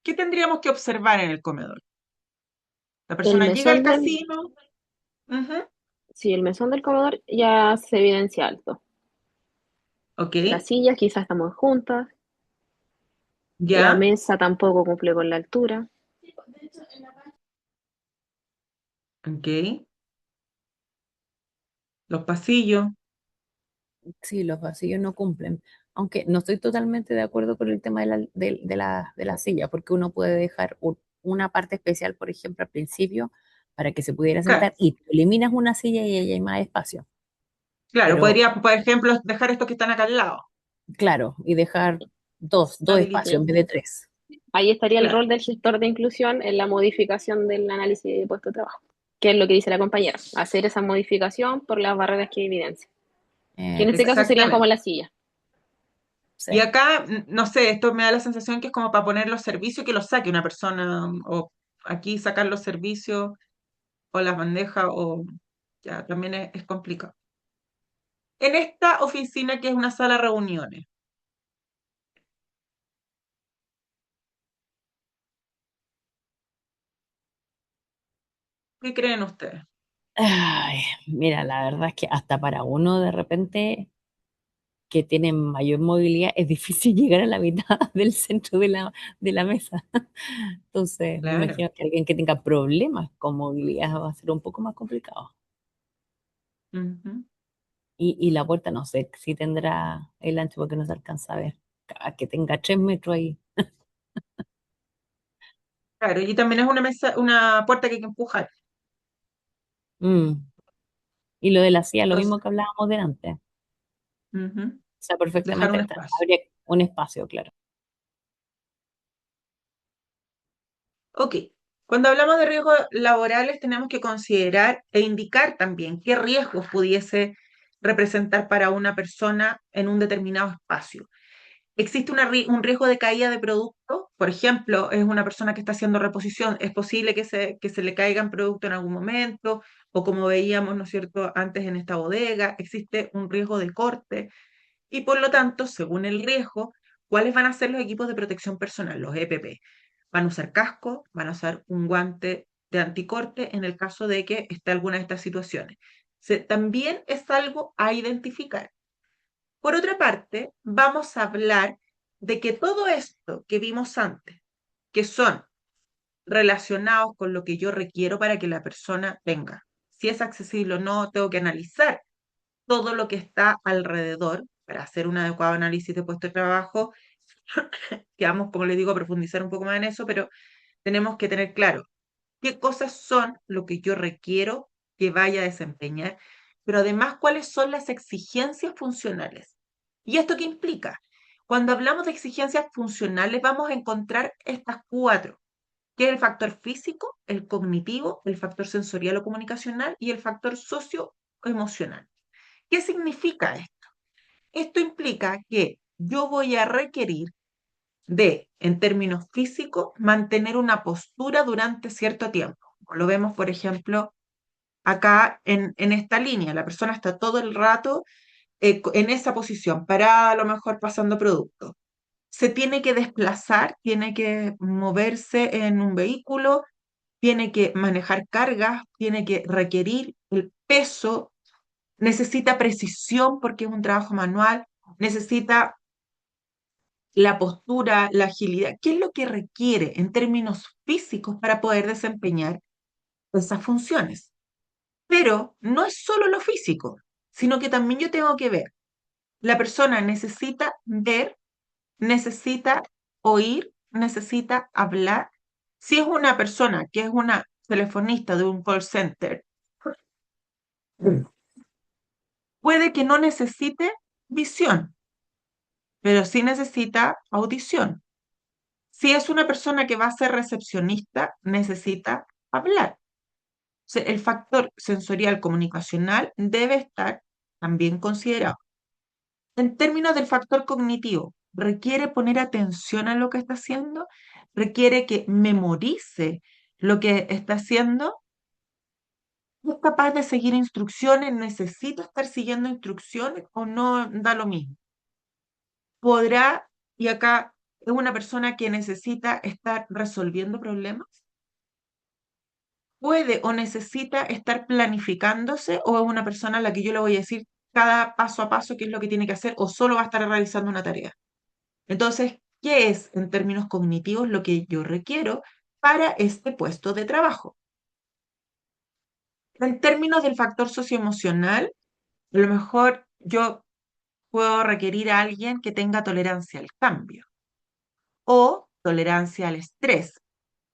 ¿Qué tendríamos que observar en el comedor? La El persona llega al mesón del, casino, ujú, sí, el mesón del comedor ya se evidencia alto. ok, Las sillas quizás estamos juntas, la ya, mesa tampoco cumple con la altura. ok, los pasillos, Sí, los vacíos no cumplen. Aunque no estoy totalmente de acuerdo con el tema de la silla, porque uno puede dejar una parte especial, por ejemplo, al principio, para que se pudiera claro, sentar y tú eliminas una silla y ahí hay más espacio. claro, Pero podría, por ejemplo, dejar estos que están acá al lado, claro, y dejar dos espacios habilitar, en Sí. vez de tres. Ahí estaría el claro, rol del gestor de inclusión en la modificación del análisis de puesto de trabajo, que es lo que dice la compañera, hacer esa modificación por las barreras que evidencia, que en este caso serían como exactamente. las sillas. Sí. Y acá, no sé, esto me da la sensación que es como para poner los servicios que los saque una persona, o aquí sacar los servicios, o las bandejas, o ya, también es complicado. En esta oficina que es una sala de reuniones, ¿qué creen ustedes? Ay, mira, la verdad es que hasta para uno de repente que tiene mayor movilidad es difícil llegar a la mitad del centro de la mesa. Entonces, me Claro. imagino que alguien que tenga problemas con movilidad va a ser un poco más complicado. Ujú. Y la puerta no sé si tendrá el ancho porque no se alcanza a ver. Que tenga 3 metros ahí. Claro, y también es una mesa, una puerta que hay que empujar. Mm. Y lo de la silla, lo Entonces, mismo que hablábamos de antes. ujú, O sea, dejar un perfectamente espacio. habría un espacio, claro. Ok. Cuando hablamos de riesgos laborales, tenemos que considerar e indicar también qué riesgos pudiese representar para una persona en un determinado espacio. ¿Existe un riesgo de caída de producto? Por ejemplo, es una persona que está haciendo reposición, es posible que se le caigan producto en algún momento, o como veíamos, ¿no es cierto?, antes en esta bodega, existe un riesgo de corte. Y por lo tanto, según el riesgo, ¿cuáles van a ser los equipos de protección personal, los EPP? Van a usar casco, van a usar un guante de anticorte en el caso de que esté alguna de estas situaciones. También es algo a identificar. Por otra parte, vamos a hablar de que todo esto que vimos antes, que son relacionados con lo que yo requiero para que la persona venga, si es accesible o no, tengo que analizar todo lo que está alrededor para hacer un adecuado análisis de puesto de trabajo, que vamos, como les digo, a profundizar un poco más en eso, pero tenemos que tener claro qué cosas son lo que yo requiero que vaya a desempeñar, pero además cuáles son las exigencias funcionales. ¿Y esto qué implica? Cuando hablamos de exigencias funcionales, vamos a encontrar estas cuatro, que es el factor físico, el cognitivo, el factor sensorial o comunicacional y el factor socioemocional. ¿Qué significa esto? Esto implica que yo voy a requerir de, en términos físicos, mantener una postura durante cierto tiempo. Lo vemos, por ejemplo, acá en esta línea. La persona está todo el rato en esa posición, parada, a lo mejor pasando producto. Se tiene que desplazar, tiene que moverse en un vehículo, tiene que manejar cargas, tiene que requerir el peso, necesita precisión porque es un trabajo manual, necesita la postura, la agilidad. ¿Qué es lo que requiere en términos físicos para poder desempeñar esas funciones? Pero no es solo lo físico, sino que también yo tengo que ver. La persona necesita ver, necesita oír, necesita hablar. Si es una persona que es una telefonista de un call center, puede que no necesite visión, pero sí necesita audición. Si es una persona que va a ser recepcionista, necesita hablar. El factor sensorial comunicacional debe estar también considerado. En términos del factor cognitivo, requiere poner atención a lo que está haciendo, requiere que memorice lo que está haciendo, es capaz de seguir instrucciones, necesita estar siguiendo instrucciones o no da lo mismo. Podrá, y acá es una persona que necesita estar resolviendo problemas, puede o necesita estar planificándose o es una persona a la que yo le voy a decir cada paso a paso qué es lo que tiene que hacer o solo va a estar realizando una tarea. Entonces, ¿qué es en términos cognitivos lo que yo requiero para este puesto de trabajo? En términos del factor socioemocional, a lo mejor yo puedo requerir a alguien que tenga tolerancia al cambio o tolerancia al estrés.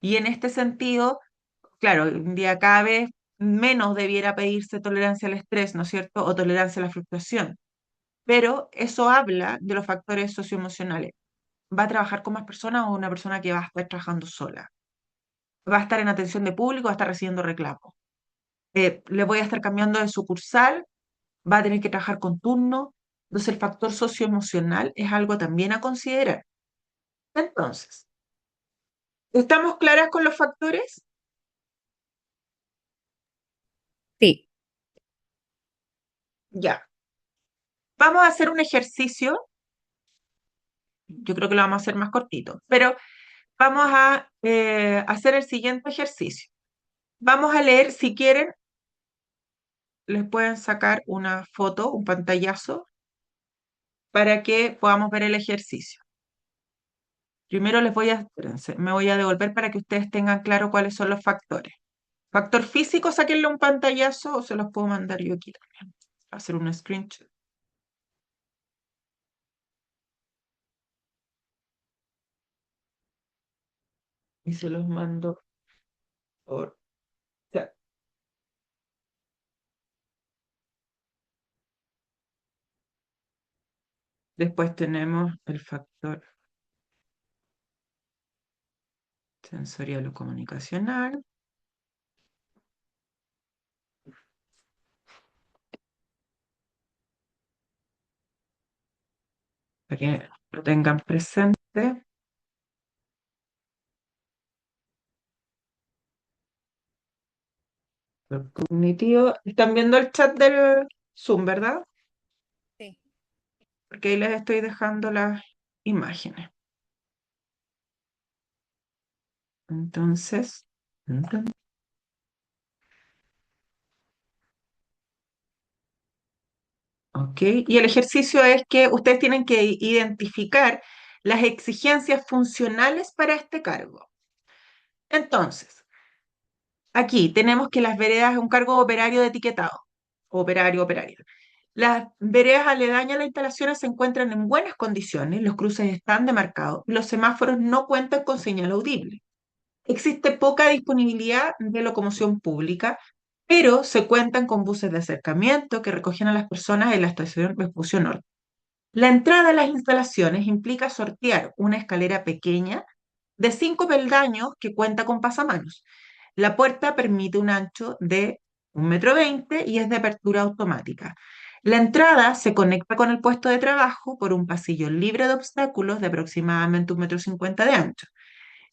Y en este sentido, claro, un día cada vez menos debiera pedirse tolerancia al estrés, ¿no es cierto? O tolerancia a la frustración. Pero eso habla de los factores socioemocionales. ¿Va a trabajar con más personas o una persona que va a estar trabajando sola? ¿Va a estar en atención de público o va a estar recibiendo reclamos? ¿Le voy a estar cambiando de sucursal? ¿Va a tener que trabajar con turno? Entonces el factor socioemocional es algo también a considerar. Entonces, ¿estamos claras con los factores? Sí, Ya. Vamos a hacer un ejercicio. Yo creo que lo vamos a hacer más cortito, pero vamos a hacer el siguiente ejercicio. Vamos a leer, si quieren, les pueden sacar una foto, un pantallazo, para que podamos ver el ejercicio. Primero espérense, me voy a devolver para que ustedes tengan claro cuáles son los factores. Factor físico, sáquenle un pantallazo o se los puedo mandar yo aquí también. Hacer un screenshot. Y se los mando por chat. Después tenemos el factor sensorial o comunicacional. Para que lo tengan presente. El cognitivo. Están viendo el chat del Zoom, ¿verdad? sí. porque ahí les estoy dejando las imágenes. Entonces, ok, y el ejercicio es que ustedes tienen que identificar las exigencias funcionales para este cargo. Entonces, aquí tenemos que las veredas es un cargo operario de etiquetado. Operario, operario. Las veredas aledañas a las instalaciones se encuentran en buenas condiciones, los cruces están demarcados, los semáforos no cuentan con señal audible. Existe poca disponibilidad de locomoción pública, pero se cuentan con buses de acercamiento que recogen a las personas en la estación Vespucio Norte. La entrada a las instalaciones implica sortear una escalera pequeña de 5 peldaños que cuenta con pasamanos. La puerta permite un ancho de 1,20 m y es de apertura automática. La entrada se conecta con el puesto de trabajo por un pasillo libre de obstáculos de aproximadamente 1,50 m de ancho.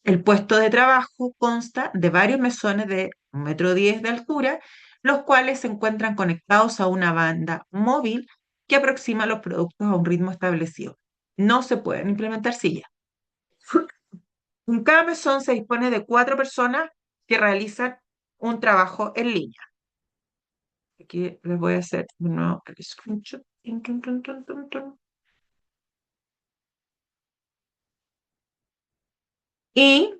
El puesto de trabajo consta de varios mesones de 1,10 m de altura, los cuales se encuentran conectados a una banda móvil que aproxima los productos a un ritmo establecido. No se pueden implementar sillas. En cada mesón se dispone de 4 personas que realizan un trabajo en línea. Aquí les voy a hacer un nuevo screenshot. Tun, tun, tun, tun, tun. ¿Y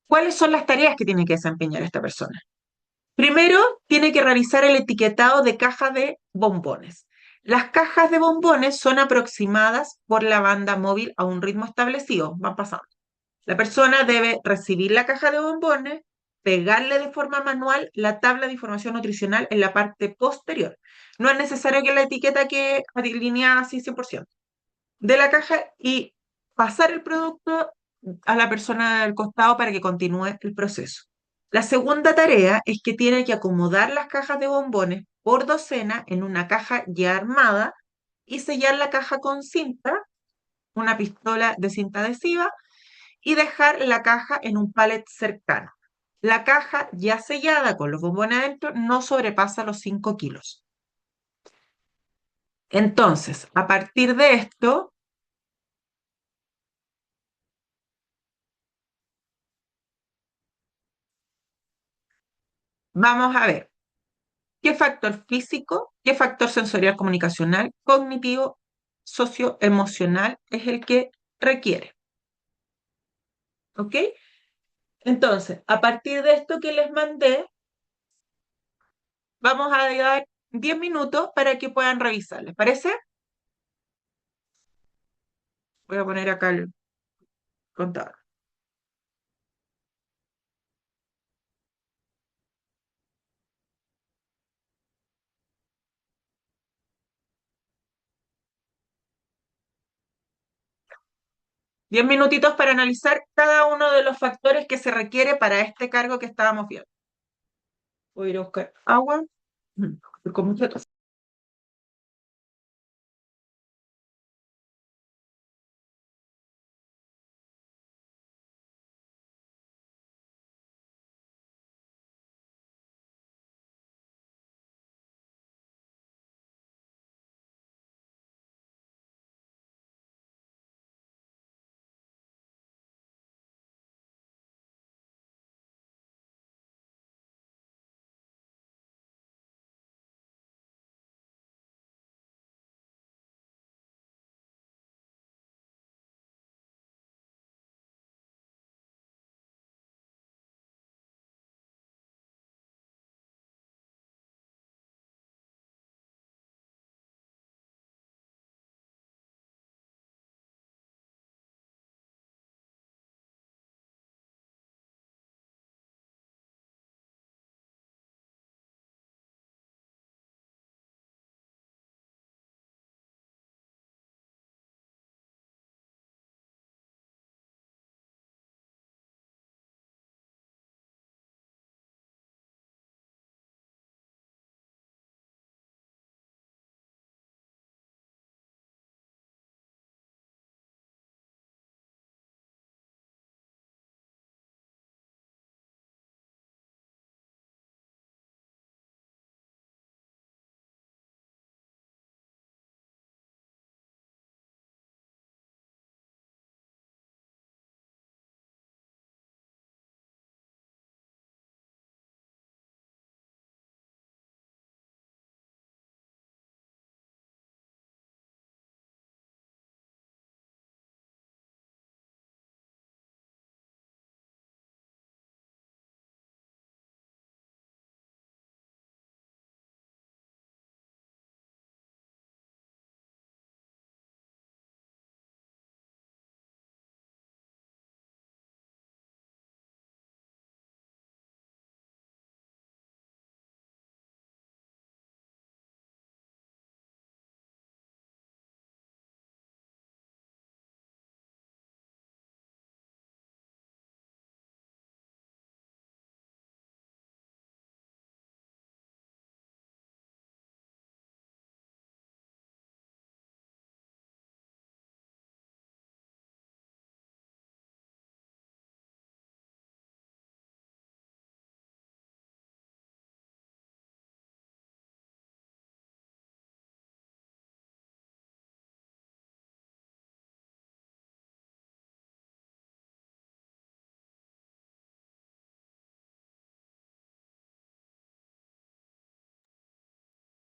cuáles son las tareas que tiene que desempeñar esta persona? Primero, tiene que realizar el etiquetado de cajas de bombones. Las cajas de bombones son aproximadas por la banda móvil a un ritmo establecido, van pasando. La persona debe recibir la caja de bombones, pegarle de forma manual la tabla de información nutricional en la parte posterior. No es necesario que la etiqueta quede alineada así 100% de la caja y pasar el producto a la persona del costado para que continúe el proceso. La segunda tarea es que tiene que acomodar las cajas de bombones por docena en una caja ya armada y sellar la caja con cinta, una pistola de cinta adhesiva, y dejar la caja en un pallet cercano. La caja ya sellada con los bombones adentro no sobrepasa los 5 kilos. Entonces, a partir de esto, vamos a ver qué factor físico, qué factor sensorial comunicacional, cognitivo, socioemocional es el que requiere. ¿Ok? Entonces, a partir de esto que les mandé, vamos a dar 10 minutos para que puedan revisar. ¿Les parece? Voy a poner acá el contador. 10 minutitos para analizar cada uno de los factores que se requiere para este cargo que estábamos viendo. Voy a ir a buscar agua. Con mucha tos.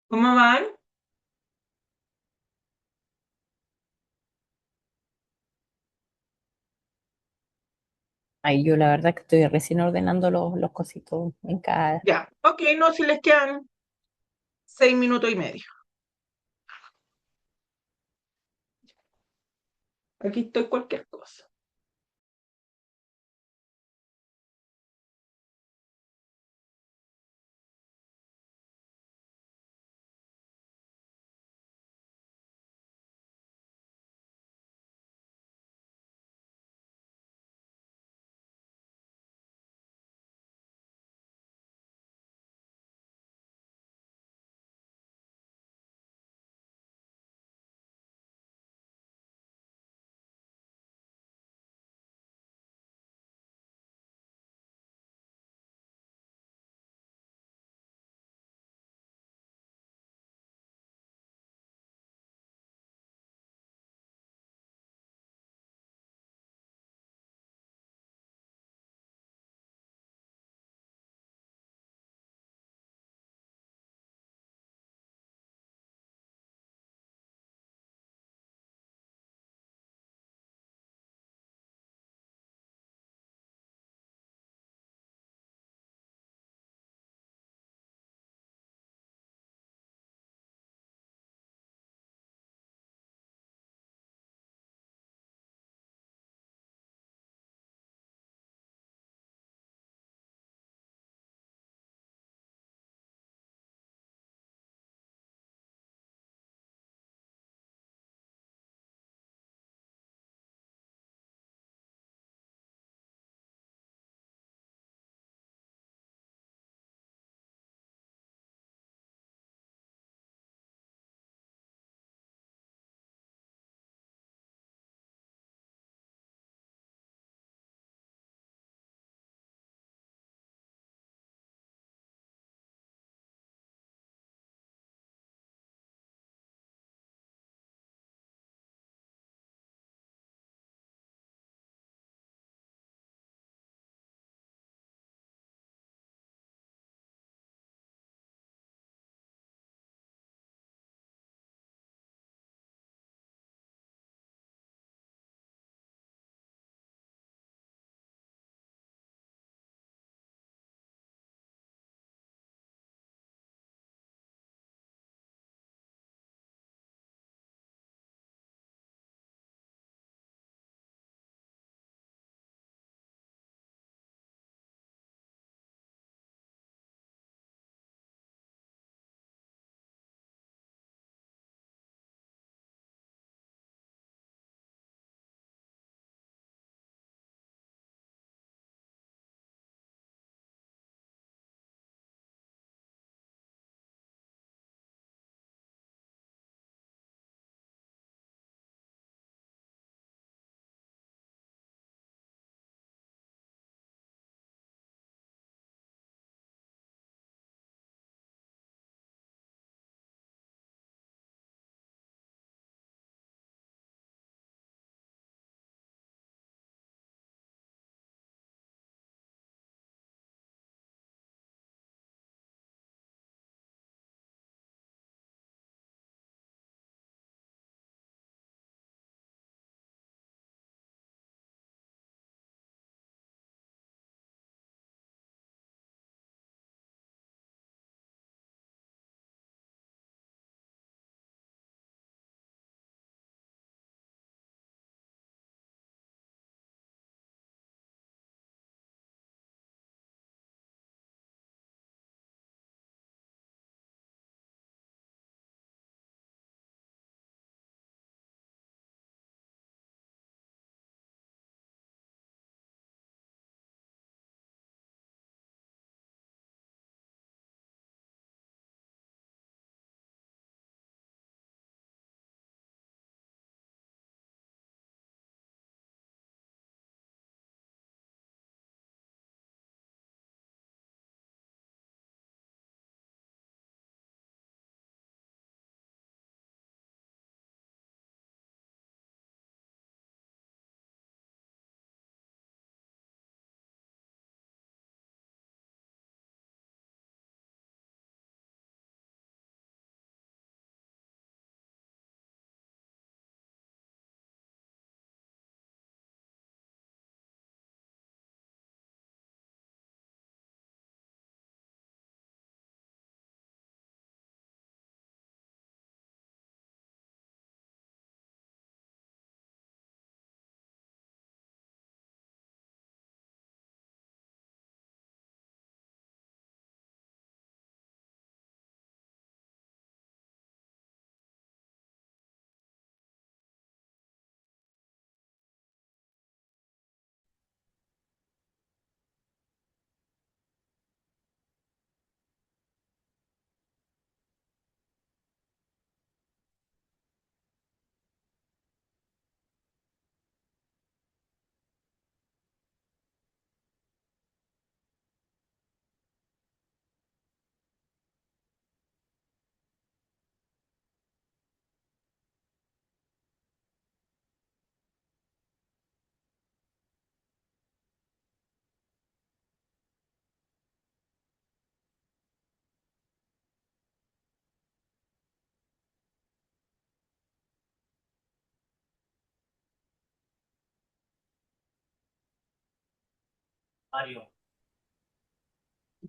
¿Cómo van? Ay, yo la verdad que estoy recién ordenando los cositos en cada... Ya. Ok, no, si les quedan 6 minutos y medio. Aquí estoy cualquier cosa.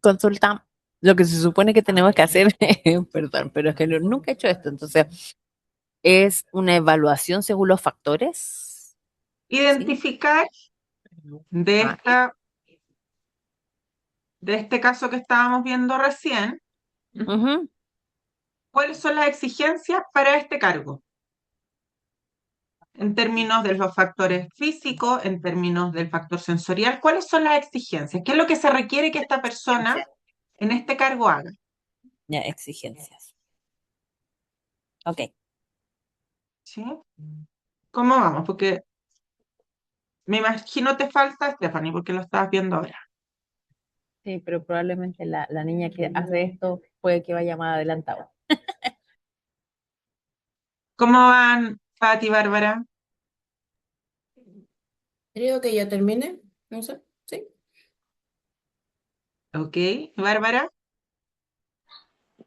Consulta lo que se supone que tenemos que hacer, perdón, pero es que nunca he hecho esto, entonces es una evaluación según los factores, ¿sí? Identificar de Ah, de este caso que estábamos viendo recién, ujú. cuáles son las exigencias para este cargo, en términos de los factores físicos, en términos del factor sensorial, cuáles son las exigencias, qué es lo que se requiere que esta persona en este cargo haga. Ya, exigencias. Ok. ¿Sí? ¿Cómo vamos? Porque me imagino te falta, Stephanie, porque lo estabas viendo ahora. Sí, pero probablemente la niña que hace esto puede que vaya más adelantado. ¿Cómo van, Pati, Bárbara? Creo que ya terminé, no sé, sí. Ok, Bárbara.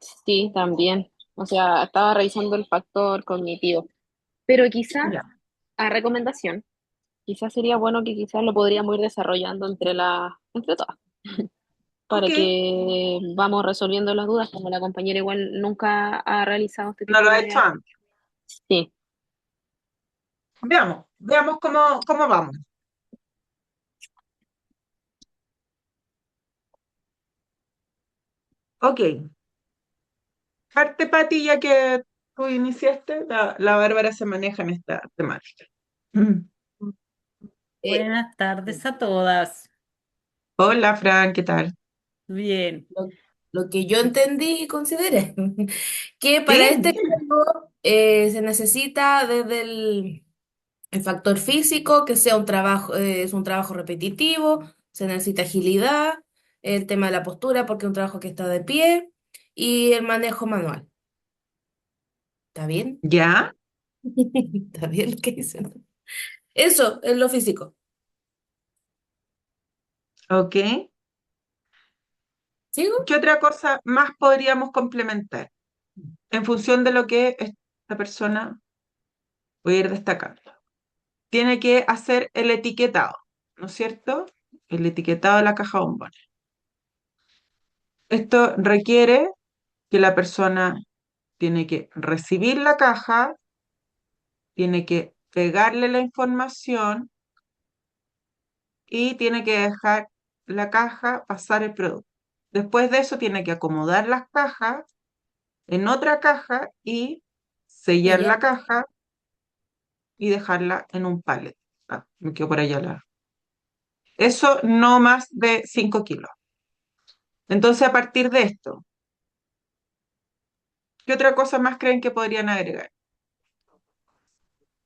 Sí, también. O sea, estaba revisando el factor cognitivo. Pero quizás, Ya. a recomendación, quizás sería bueno que quizás lo podríamos ir desarrollando entre todas, para Ok, que vamos resolviendo las dudas, como la compañera igual nunca ha realizado este no tipo lo he hecho de... antes. Sí, Veamos cómo vamos. Ok, parte, Pati, ya que tú iniciaste, la Bárbara se maneja en esta temática. Mm. Eh, Buenas tardes a todas. Hola, Fran, ¿qué tal? Bien. lo, lo que yo entendí y consideré, que para Sí, este dime. cargo se necesita desde el factor físico, que sea un trabajo, es un trabajo repetitivo, se necesita agilidad, el tema de la postura, porque es un trabajo que está de pie, y el manejo manual. ¿Está bien? ¿Ya? ¿Está bien lo que dicen? Eso es lo físico. Ok. ¿Sigo? ¿Qué otra cosa más podríamos complementar en función de lo que esta persona voy a ir destacando? Tiene que hacer el etiquetado, ¿no es cierto? El etiquetado de la caja bombón. Esto requiere que la persona tiene que recibir la caja, tiene que pegarle la información y tiene que dejar la caja pasar el producto. Después de eso tiene que acomodar las cajas en otra caja y sellar Ella. la caja y dejarla en un pallet. Ah, me quedo por allá la. Eso no más de 5 kilos. Entonces, a partir de esto, ¿qué otra cosa más creen que podrían agregar?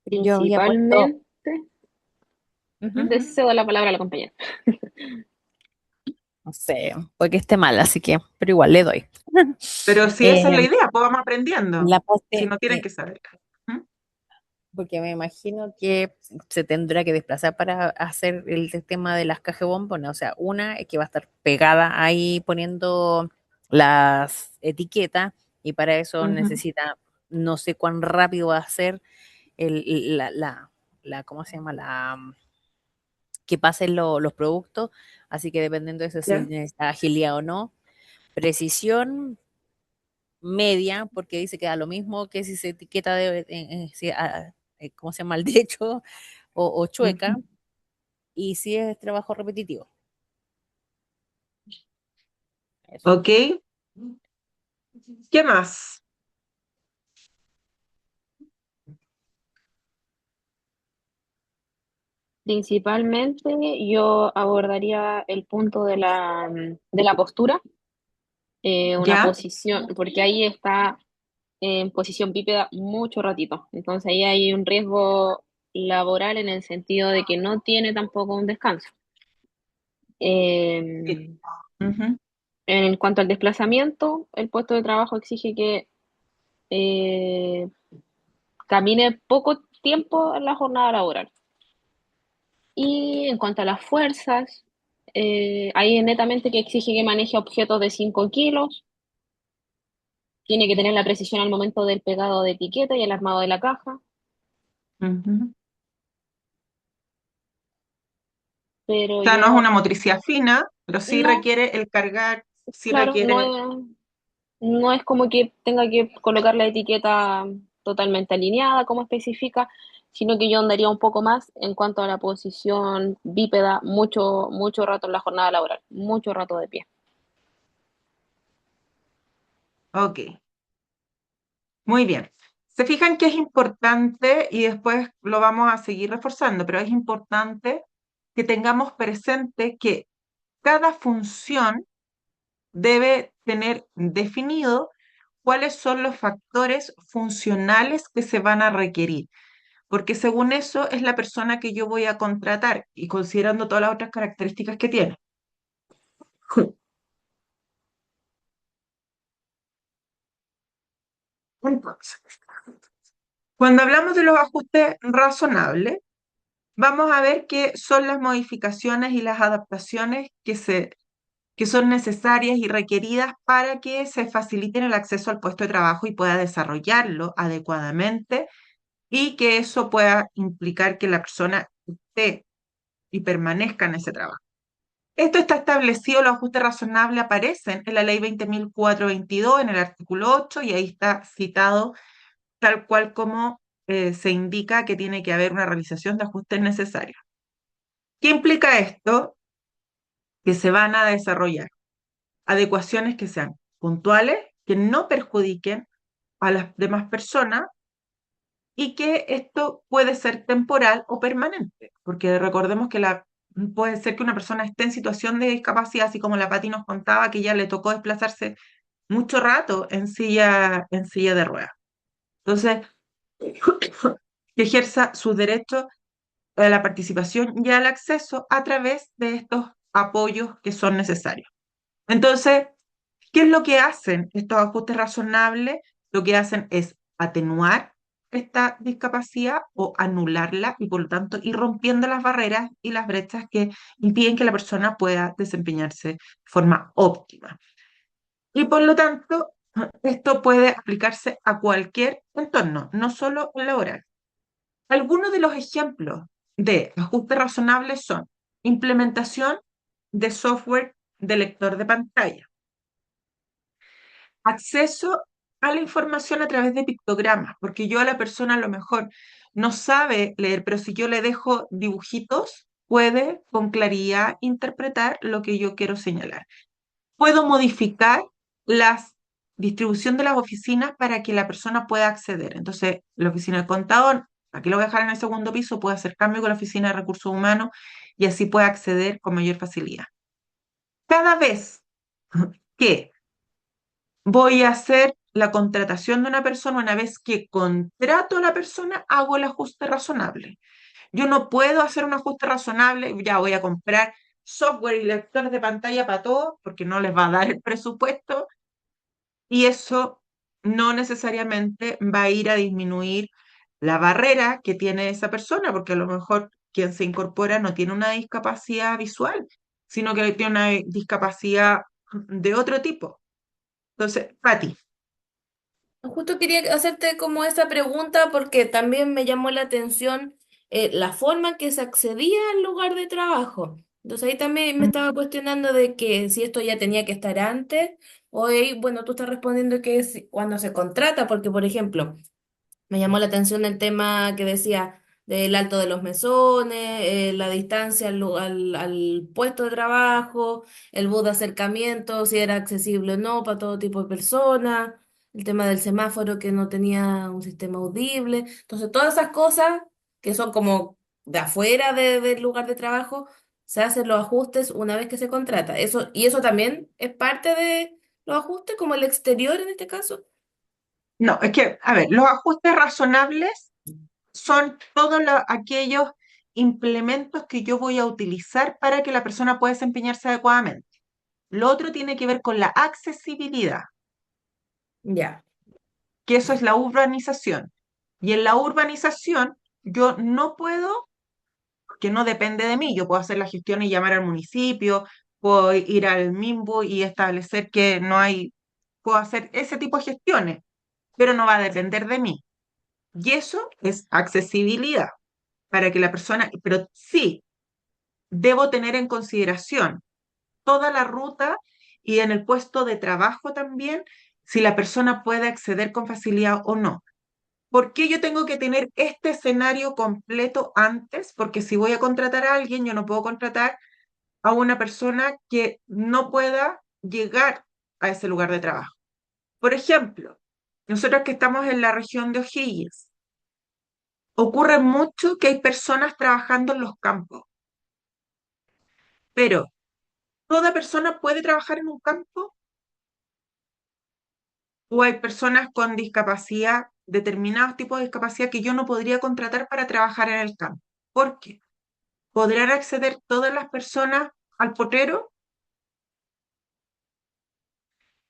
Yo había puesto, principalmente, ujú, Ujú. cedo la palabra a la compañera. no sé, puede que esté mal, así que, pero igual le doy. Pero si esa es la Eh, idea, pues vamos aprendiendo. la Si parte, no tienen que saber. ¿Mm? porque me imagino que se tendrá que desplazar para hacer el tema de las cajas de bombones. O sea, una es que va a estar pegada ahí poniendo las etiquetas y para eso Ujú. necesita, no sé cuán rápido va a ser ¿cómo se llama? Que pasen los productos. Así que dependiendo de eso si ¿Ya? necesita agilidad o no. Precisión media, porque dice que da lo mismo que si se etiqueta ¿cómo se llama? Al derecho o chueca, Ujú. y si es trabajo repetitivo. Eso. Ok. ¿Qué más? Principalmente yo abordaría el punto de la postura, una ¿Ya? posición, porque ahí está en posición bípeda mucho ratito. Entonces ahí hay un riesgo laboral en el sentido de que no tiene tampoco un descanso. Sí. Eh, Ujú. en cuanto al desplazamiento, el puesto de trabajo exige que eh, camine poco tiempo en la jornada laboral. Y en cuanto a las fuerzas, ahí netamente que exige que maneje objetos de 5 kilos, tiene que tener la precisión al momento del pegado de etiqueta y el armado de la caja. Ujú. Pero sea, no es yo, una motricidad fina, pero sí no, requiere el cargar, sí claro, requiere. no es como que tenga que colocar la etiqueta totalmente alineada, como especifica, sino que yo andaría un poco más en cuanto a la posición bípeda, mucho rato en la jornada laboral, mucho rato de pie. Ok, muy bien. Se fijan que es importante, y después lo vamos a seguir reforzando, pero es importante que tengamos presente que cada función debe tener definido cuáles son los factores funcionales que se van a requerir, porque según eso es la persona que yo voy a contratar y considerando todas las otras características que tiene. Entonces, cuando hablamos de los ajustes razonables, vamos a ver qué son las modificaciones y las adaptaciones que son necesarias y requeridas para que se facilite el acceso al puesto de trabajo y pueda desarrollarlo adecuadamente y que eso pueda implicar que la persona esté y permanezca en ese trabajo. Esto está establecido, los ajustes razonables aparecen en la ley 20.422, en el artículo 8, y ahí está citado tal cual como se indica que tiene que haber una realización de ajustes necesarios. ¿Qué implica esto? Que se van a desarrollar adecuaciones que sean puntuales, que no perjudiquen a las demás personas y que esto puede ser temporal o permanente, porque recordemos que puede ser que una persona esté en situación de discapacidad, así como la Pati nos contaba que ya le tocó desplazarse mucho rato en silla de ruedas. Entonces, que ejerza su derecho a la participación y al acceso a través de estos apoyos que son necesarios. Entonces, ¿qué es lo que hacen estos ajustes razonables? Lo que hacen es atenuar esta discapacidad o anularla y por lo tanto ir rompiendo las barreras y las brechas que impiden que la persona pueda desempeñarse de forma óptima. Y por lo tanto, esto puede aplicarse a cualquier entorno, no solo el laboral. Algunos de los ejemplos de ajustes razonables son implementación de software de lector de pantalla, acceso a la información a través de pictogramas, porque yo a la persona a lo mejor no sabe leer, pero si yo le dejo dibujitos, puede con claridad interpretar lo que yo quiero señalar. Puedo modificar la distribución de las oficinas para que la persona pueda acceder. Entonces, la oficina del contador, aquí lo voy a dejar en el segundo piso, puede hacer cambio con la oficina de recursos humanos y así puede acceder con mayor facilidad. Cada vez que voy a hacer la contratación de una persona, una vez que contrato a la persona, hago el ajuste razonable. Yo no puedo hacer un ajuste razonable, ya voy a comprar software y lectores de pantalla para todos, porque no les va a dar el presupuesto, y eso no necesariamente va a ir a disminuir la barrera que tiene esa persona, porque a lo mejor quien se incorpora no tiene una discapacidad visual, sino que tiene una discapacidad de otro tipo. Entonces, Pati. Justo quería hacerte como esa pregunta porque también me llamó la atención la forma en que se accedía al lugar de trabajo. Entonces ahí también me estaba cuestionando de que si esto ya tenía que estar antes o ahí, bueno, tú estás respondiendo que es cuando se contrata, porque por ejemplo, me llamó la atención el tema que decía del alto de los mesones, la distancia al puesto de trabajo, el bus de acercamiento, si era accesible o no para todo tipo de personas, el tema del semáforo que no tenía un sistema audible. Entonces, todas esas cosas que son como de afuera del lugar de trabajo, se hacen los ajustes una vez que se contrata. Eso, y eso también es parte de los ajustes, como el exterior en este caso. No, es que, a ver, los ajustes razonables son todos aquellos implementos que yo voy a utilizar para que la persona pueda desempeñarse adecuadamente. Lo otro tiene que ver con la accesibilidad, Ya. que eso es la urbanización. Y en la urbanización yo no puedo, que no depende de mí, yo puedo hacer la gestión y llamar al municipio, puedo ir al MIMBU y establecer que no hay, puedo hacer ese tipo de gestiones, pero no va a depender de mí. Y eso es accesibilidad, para que la persona, pero sí, debo tener en consideración toda la ruta y en el puesto de trabajo también, si la persona puede acceder con facilidad o no. ¿Por qué yo tengo que tener este escenario completo antes? Porque si voy a contratar a alguien, yo no puedo contratar a una persona que no pueda llegar a ese lugar de trabajo. Por ejemplo, nosotros que estamos en la región de O'Higgins, ocurre mucho que hay personas trabajando en los campos, pero ¿toda persona puede trabajar en un campo? ¿O hay personas con discapacidad, determinados tipos de discapacidad que yo no podría contratar para trabajar en el campo? ¿Por qué? ¿Podrán acceder todas las personas al potrero?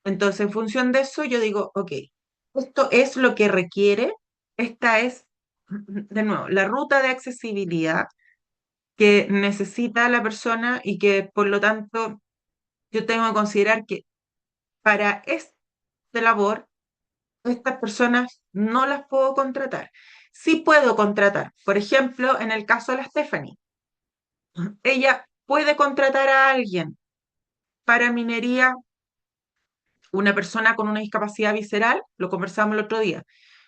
Entonces, en función de eso, yo digo, ok, esto es lo que requiere, esta es, de nuevo, la ruta de accesibilidad que necesita la persona y que, por lo tanto, yo tengo que considerar que para esta labor, estas personas no las puedo contratar. Sí puedo contratar, por ejemplo, en el caso de la Stephanie, ella puede contratar a alguien para minería, una persona con una discapacidad visceral, lo conversamos el otro día.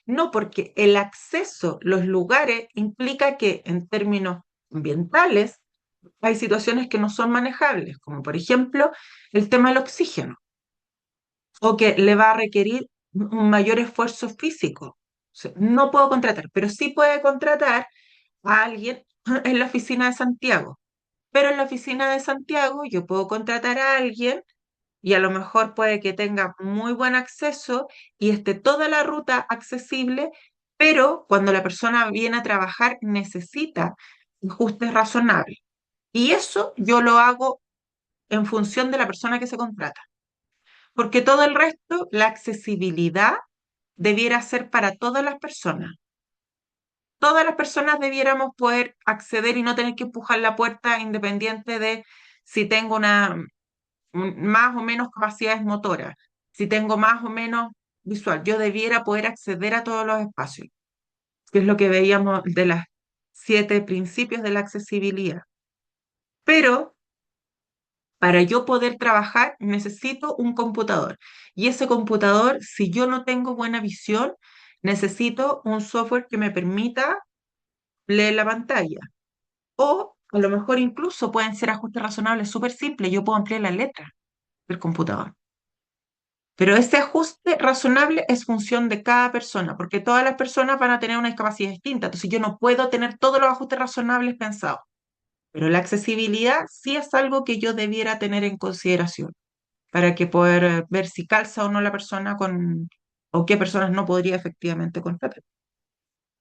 No, porque el acceso, los lugares, implica que en términos ambientales hay situaciones que no son manejables, como por ejemplo el tema del oxígeno, o que le va a requerir un mayor esfuerzo físico. O sea, no puedo contratar, pero sí puede contratar a alguien en la oficina de Santiago. Pero en la oficina de Santiago yo puedo contratar a alguien y a lo mejor puede que tenga muy buen acceso y esté toda la ruta accesible, pero cuando la persona viene a trabajar necesita ajustes razonables. Y eso yo lo hago en función de la persona que se contrata, porque todo el resto, la accesibilidad debiera ser para todas las personas. Todas las personas debiéramos poder acceder y no tener que empujar la puerta independiente de si tengo más o menos capacidades motoras, si tengo más o menos visual. Yo debiera poder acceder a todos los espacios, que es lo que veíamos de las 7 principios de la accesibilidad. Pero para yo poder trabajar necesito un computador. Y ese computador, si yo no tengo buena visión, necesito un software que me permita leer la pantalla. O a lo mejor incluso pueden ser ajustes razonables súper simples. Yo puedo ampliar la letra del computador. Pero ese ajuste razonable es función de cada persona, porque todas las personas van a tener una discapacidad distinta. Entonces yo no puedo tener todos los ajustes razonables pensados. Pero la accesibilidad sí es algo que yo debiera tener en consideración para que poder ver si calza o no la persona con, o qué personas no podría efectivamente contratar.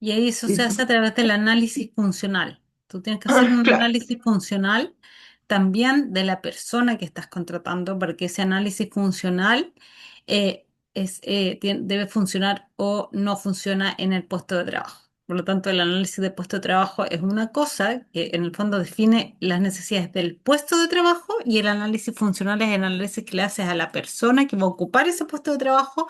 Y ahí eso se Y- hace a través del análisis funcional. Tú tienes que hacer un claro, análisis funcional también de la persona que estás contratando, porque ese análisis funcional debe funcionar o no funciona en el puesto de trabajo. Por lo tanto, el análisis de puesto de trabajo es una cosa que en el fondo define las necesidades del puesto de trabajo, y el análisis funcional es el análisis que le haces a la persona que va a ocupar ese puesto de trabajo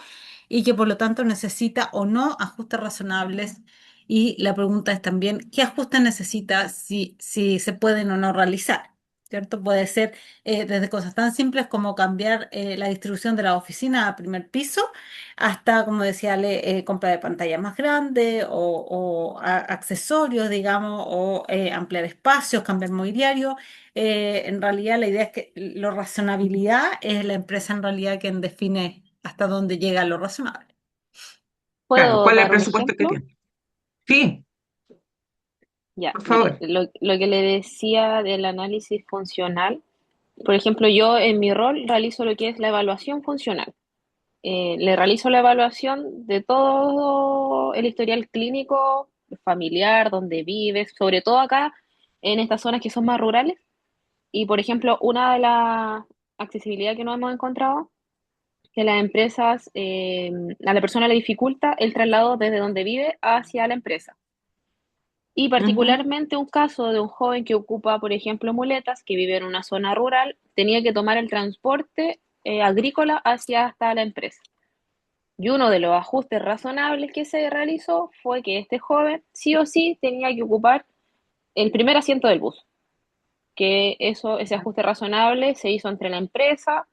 y que por lo tanto necesita o no ajustes razonables. Y la pregunta es también, ¿qué ajustes necesita si se pueden o no realizar? ¿Cierto? Puede ser desde cosas tan simples como cambiar la distribución de la oficina a primer piso, hasta, como decía Ale, compra de pantalla más grande o accesorios, digamos, o ampliar espacios, cambiar mobiliario. En realidad, la idea es que la razonabilidad es la empresa en realidad quien define hasta dónde llega lo razonable. claro, ¿Puedo ¿cuál es el dar un presupuesto que ejemplo? tiene? Sí, Ya, por mire, favor. lo que le decía del análisis funcional, por ejemplo, yo en mi rol realizo lo que es la evaluación funcional. Le realizo la evaluación de todo el historial clínico, familiar, donde vives, sobre todo acá en estas zonas que son más rurales. Y, por ejemplo, una de las accesibilidades que nos hemos encontrado, que las empresas, a la persona le dificulta el traslado desde donde vive hacia la empresa. Y Ujú. particularmente un caso de un joven que ocupa, por ejemplo, muletas, que vive en una zona rural, tenía que tomar el transporte agrícola hacia hasta la empresa. Y uno de los ajustes razonables que se realizó fue que este joven sí o sí tenía que ocupar el primer asiento del bus. que ese ajuste razonable se hizo entre la empresa,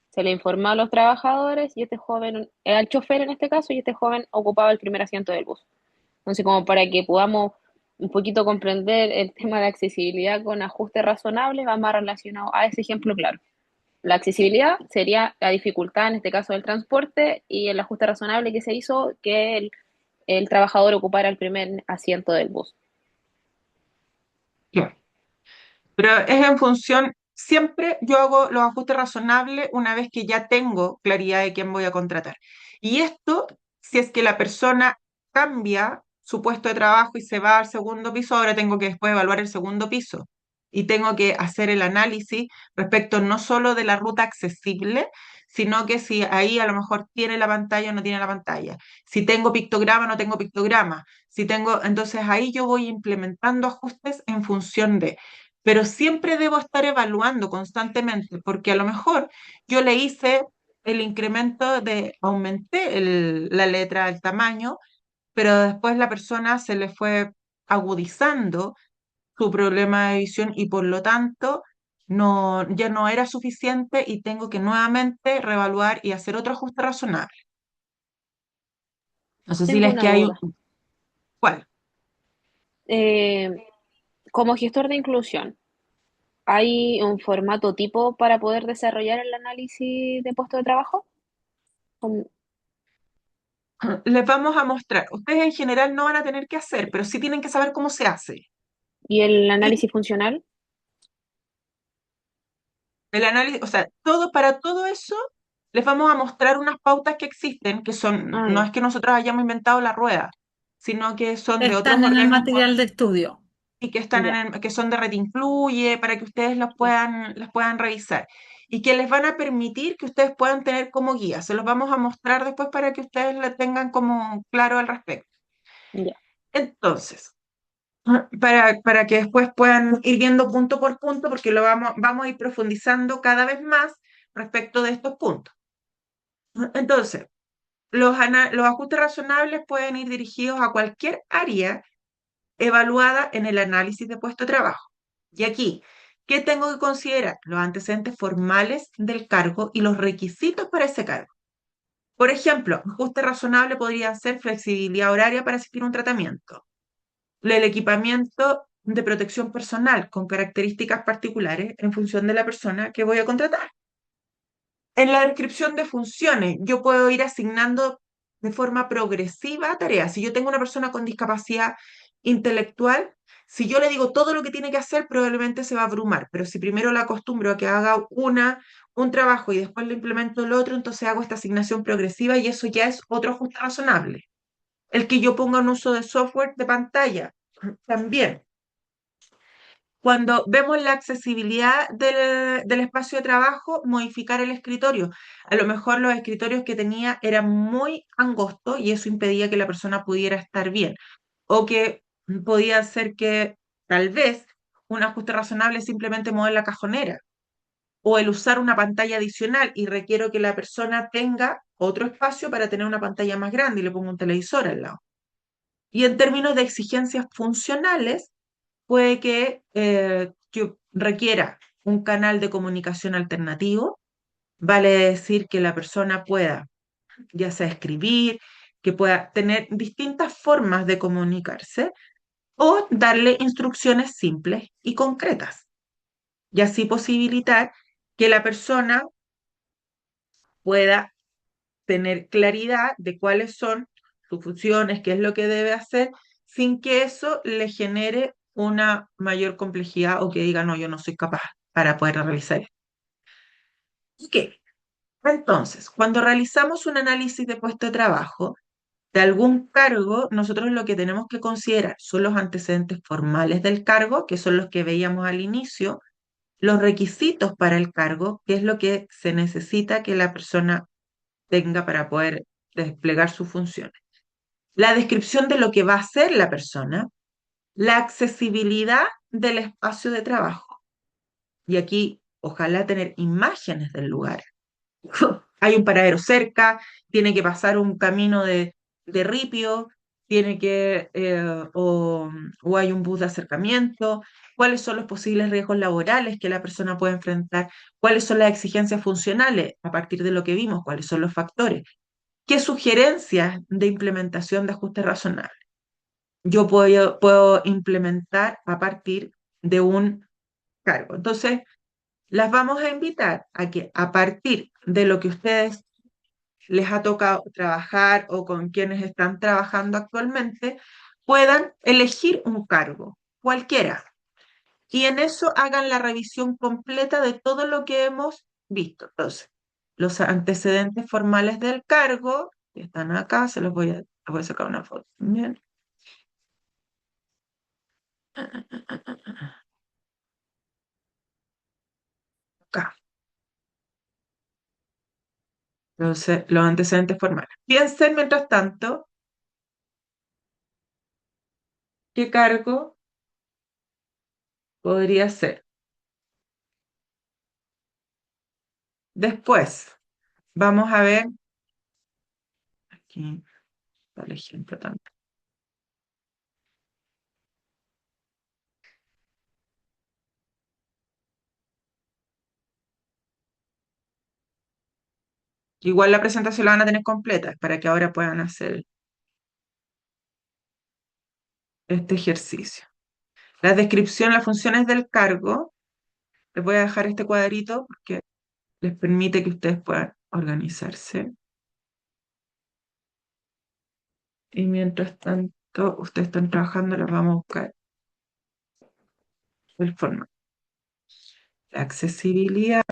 se le informó a los trabajadores y este joven, al chofer en este caso, y este joven ocupaba el primer asiento del bus. Entonces, como para que podamos un poquito comprender el tema de accesibilidad con ajuste razonable, va más relacionado a ese ejemplo claro. La accesibilidad sería la dificultad, en este caso, del transporte, y el ajuste razonable que se hizo que el trabajador ocupara el primer asiento del bus. Claro. Pero es en función, siempre yo hago los ajustes razonables una vez que ya tengo claridad de quién voy a contratar. Y esto, si es que la persona cambia su puesto de trabajo y se va al segundo piso, ahora tengo que después evaluar el segundo piso. Y tengo que hacer el análisis respecto no solo de la ruta accesible, sino que si ahí a lo mejor tiene la pantalla o no tiene la pantalla. Si tengo pictograma o no tengo pictograma. Si tengo, entonces ahí yo voy implementando ajustes en función de, pero siempre debo estar evaluando constantemente, porque a lo mejor yo le hice el incremento de, aumenté la letra, el tamaño, pero después la persona se le fue agudizando su problema de visión y por lo tanto no, ya no era suficiente y tengo que nuevamente reevaluar y hacer otro ajuste razonable. No sé si Tengo les una que hay duda. ¿cuál? Eh, Como gestor de inclusión, ¿hay un formato tipo para poder desarrollar el análisis de puesto de trabajo? Con- Les vamos a mostrar. Ustedes en general no van a tener que hacer, pero sí tienen que saber cómo se hace. ¿Y el Y análisis funcional? el análisis, o sea, para todo eso les vamos a mostrar unas pautas que existen, que son, Ah, no ya, es que nosotros hayamos inventado la rueda, sino que son de otros Están en el organismos material de estudio. y que están ya, que son de Red Incluye, para que ustedes las puedan revisar y que les van a permitir que ustedes puedan tener como guía. Se los vamos a mostrar después para que ustedes lo tengan como claro al respecto. ya. Entonces, para que después puedan ir viendo punto por punto, porque vamos a ir profundizando cada vez más respecto de estos puntos. Entonces, los ajustes razonables pueden ir dirigidos a cualquier área evaluada en el análisis de puesto de trabajo. Y aquí, ¿qué tengo que considerar? Los antecedentes formales del cargo y los requisitos para ese cargo. Por ejemplo, ajuste razonable podría ser flexibilidad horaria para asistir a un tratamiento, el equipamiento de protección personal con características particulares en función de la persona que voy a contratar. En la descripción de funciones, yo puedo ir asignando de forma progresiva tareas. Si yo tengo una persona con discapacidad intelectual, si yo le digo todo lo que tiene que hacer, probablemente se va a abrumar. Pero si primero la acostumbro a que haga un trabajo y después le implemento el otro, entonces hago esta asignación progresiva y eso ya es otro ajuste razonable. El que yo ponga un uso de software de pantalla, también. Cuando vemos la accesibilidad del espacio de trabajo, modificar el escritorio. A lo mejor los escritorios que tenía eran muy angostos y eso impedía que la persona pudiera estar bien. O que podía ser que tal vez un ajuste razonable es simplemente mover la cajonera. O el usar una pantalla adicional y requiero que la persona tenga otro espacio para tener una pantalla más grande y le pongo un televisor al lado. Y en términos de exigencias funcionales, puede que requiera un canal de comunicación alternativo, vale decir que la persona pueda, ya sea escribir, que pueda tener distintas formas de comunicarse o darle instrucciones simples y concretas, y así posibilitar que la persona pueda tener claridad de cuáles son sus funciones, qué es lo que debe hacer, sin que eso le genere una mayor complejidad o que diga, no, yo no soy capaz para poder realizar esto. Ok, entonces, cuando realizamos un análisis de puesto de trabajo de algún cargo, nosotros lo que tenemos que considerar son los antecedentes formales del cargo, que son los que veíamos al inicio, los requisitos para el cargo, que es lo que se necesita que la persona tenga para poder desplegar sus funciones, la descripción de lo que va a hacer la persona, la accesibilidad del espacio de trabajo. Y aquí, ojalá tener imágenes del lugar. Hay un paradero cerca, tiene que pasar un camino de ripio, tiene que, o hay un bus de acercamiento. cuáles son los posibles riesgos laborales que la persona puede enfrentar, cuáles son las exigencias funcionales a partir de lo que vimos, cuáles son los factores, qué sugerencias de implementación de ajustes razonables yo puedo implementar a partir de un cargo. Entonces, las vamos a invitar a que a partir de lo que ustedes les ha tocado trabajar o con quienes están trabajando actualmente, puedan elegir un cargo, cualquiera, y en eso hagan la revisión completa de todo lo que hemos visto. Entonces, los antecedentes formales del cargo, que están acá, les voy a sacar una foto también. Acá. Entonces, los antecedentes formales. Piensen, mientras tanto, qué cargo podría ser. Después, vamos a ver, aquí está el ejemplo también. Igual la presentación la van a tener completa para que ahora puedan hacer este ejercicio. La descripción, las funciones del cargo, les voy a dejar este cuadrito porque les permite que ustedes puedan organizarse. Y mientras tanto, ustedes están trabajando, les vamos a buscar el formato. La accesibilidad.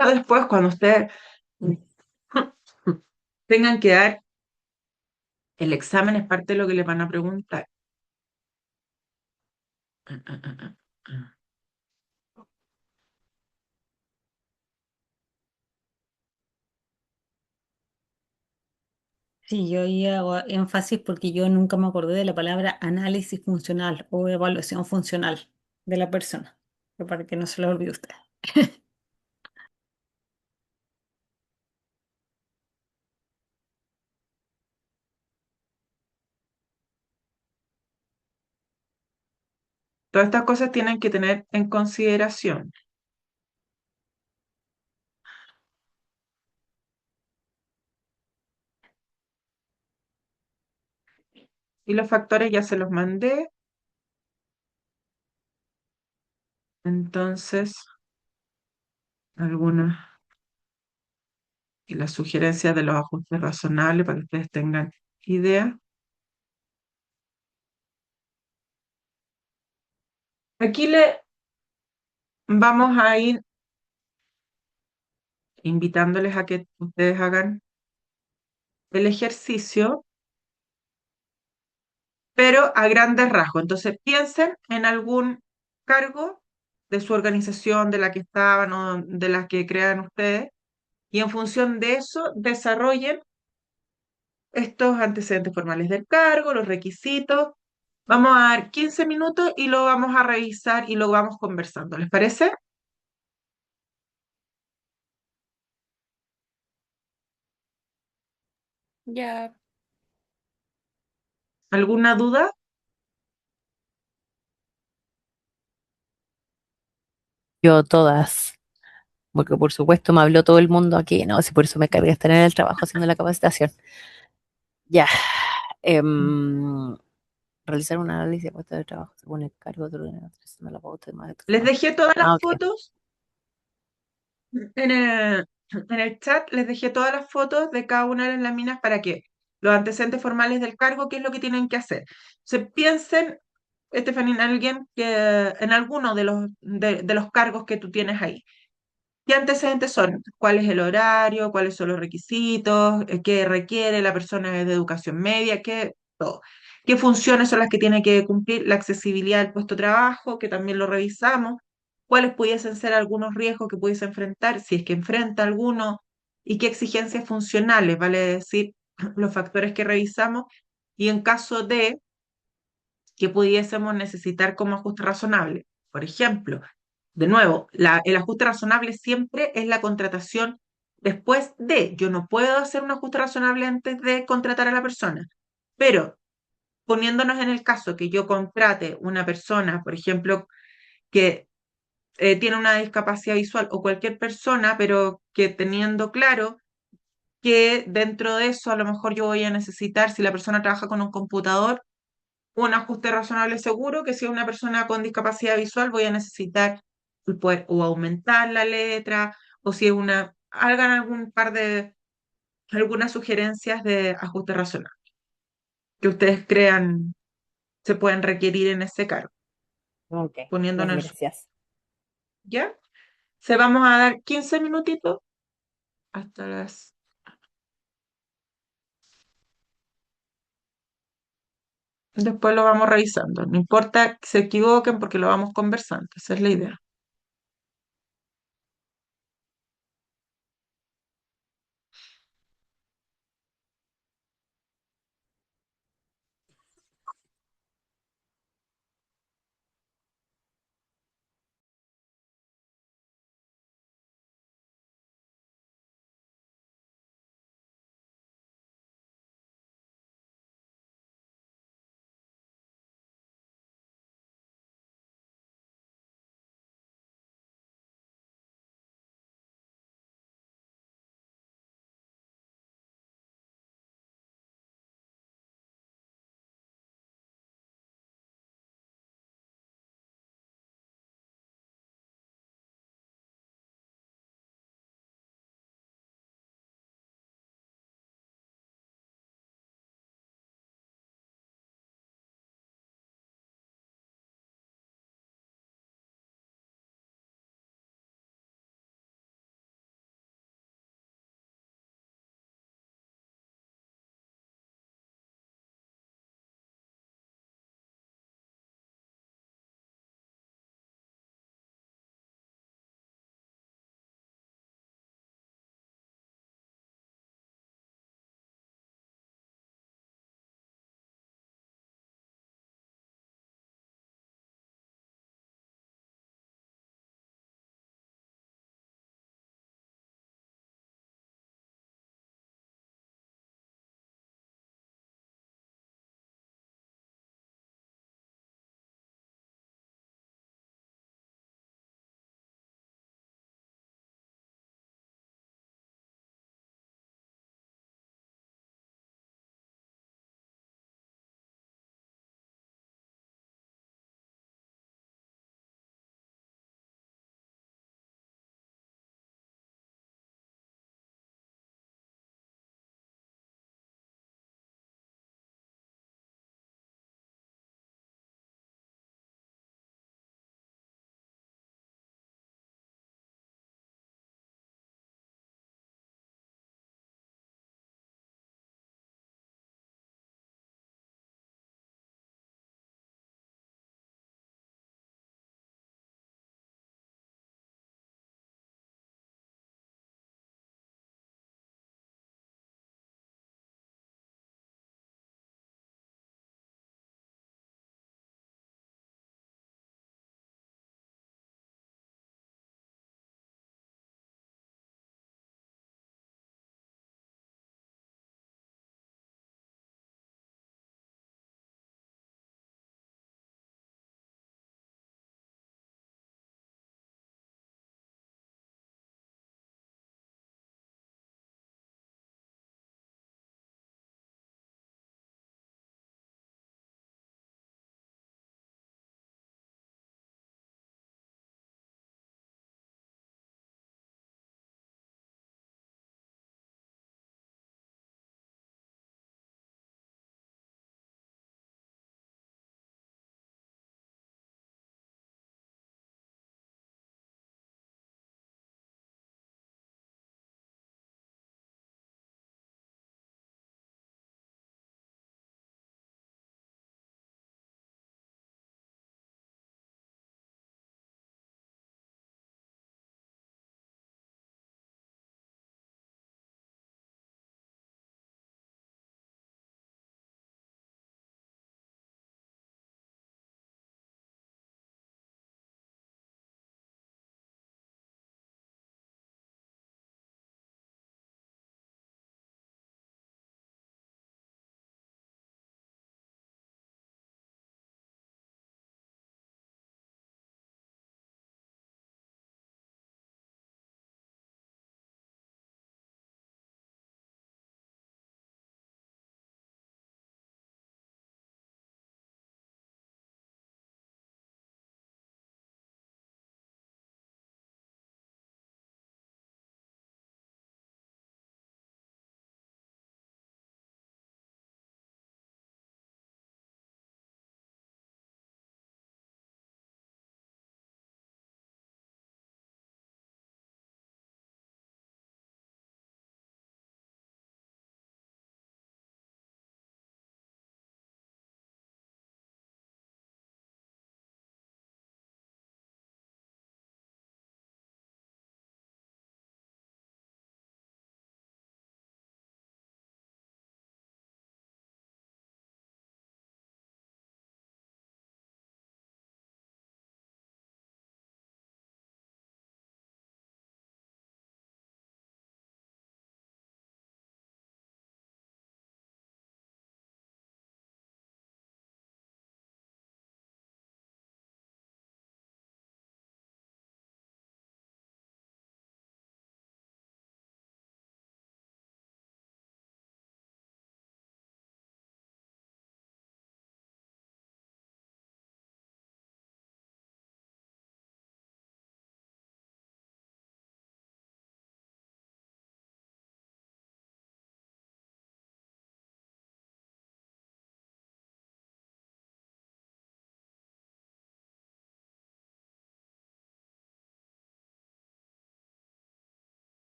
Después, cuando ustedes tengan que dar el examen, es parte de lo que les van a preguntar. Sí, yo ahí hago énfasis porque yo nunca me acordé de la palabra análisis funcional o evaluación funcional de la persona, pero para que no se lo olvide usted. Todas estas cosas tienen que tener en consideración. Y los factores ya se los mandé. Entonces, algunas y las sugerencias de los ajustes razonables para que ustedes tengan idea. Aquí le vamos a ir invitándoles a que ustedes hagan el ejercicio, pero a grandes rasgos. Entonces, piensen en algún cargo de su organización, de la que estaban o de la que crean ustedes, y en función de eso desarrollen estos antecedentes formales del cargo, los requisitos. Vamos a dar 15 minutos y lo vamos a revisar y lo vamos conversando. ¿Les parece? Ya. ¿Alguna duda? Yo todas, porque por supuesto me habló todo el mundo aquí, no, si por eso me cargué estar en el trabajo haciendo la capacitación. Ya. Realizar un análisis de puesto de trabajo según el cargo de la pauta de más Les dejé todas las Ok. fotos en el chat, les dejé todas las fotos de cada una de las láminas para que los antecedentes formales del cargo, qué es lo que tienen que hacer. Se piensen, Estefanía, en alguien que, en alguno de los cargos que tú tienes ahí. ¿Qué antecedentes son? ¿Cuál es el horario? ¿Cuáles son los requisitos? ¿Qué requiere la persona de educación media? ¿Qué, todo? ¿Qué funciones son las que tiene que cumplir? La accesibilidad del puesto de trabajo, que también lo revisamos. ¿Cuáles pudiesen ser algunos riesgos que pudiese enfrentar, si es que enfrenta alguno? y qué exigencias funcionales, vale decir, los factores que revisamos y en caso de que pudiésemos necesitar como ajuste razonable. Por ejemplo, de nuevo, el ajuste razonable siempre es la contratación después de. Yo no puedo hacer un ajuste razonable antes de contratar a la persona, pero poniéndonos en el caso que yo contrate una persona, por ejemplo, que tiene una discapacidad visual o cualquier persona, pero que teniendo claro que dentro de eso a lo mejor yo voy a necesitar, si la persona trabaja con un computador, un ajuste razonable seguro, que si es una persona con discapacidad visual voy a necesitar poder o aumentar la letra, o si es hagan algún par de, algunas sugerencias de ajuste razonable que ustedes crean se pueden requerir en ese cargo, Ok, poniéndonos en su, gracias. ¿ya? Se vamos a dar 15 minutitos hasta las... Después lo vamos revisando. No importa que se equivoquen porque lo vamos conversando. Esa es la idea.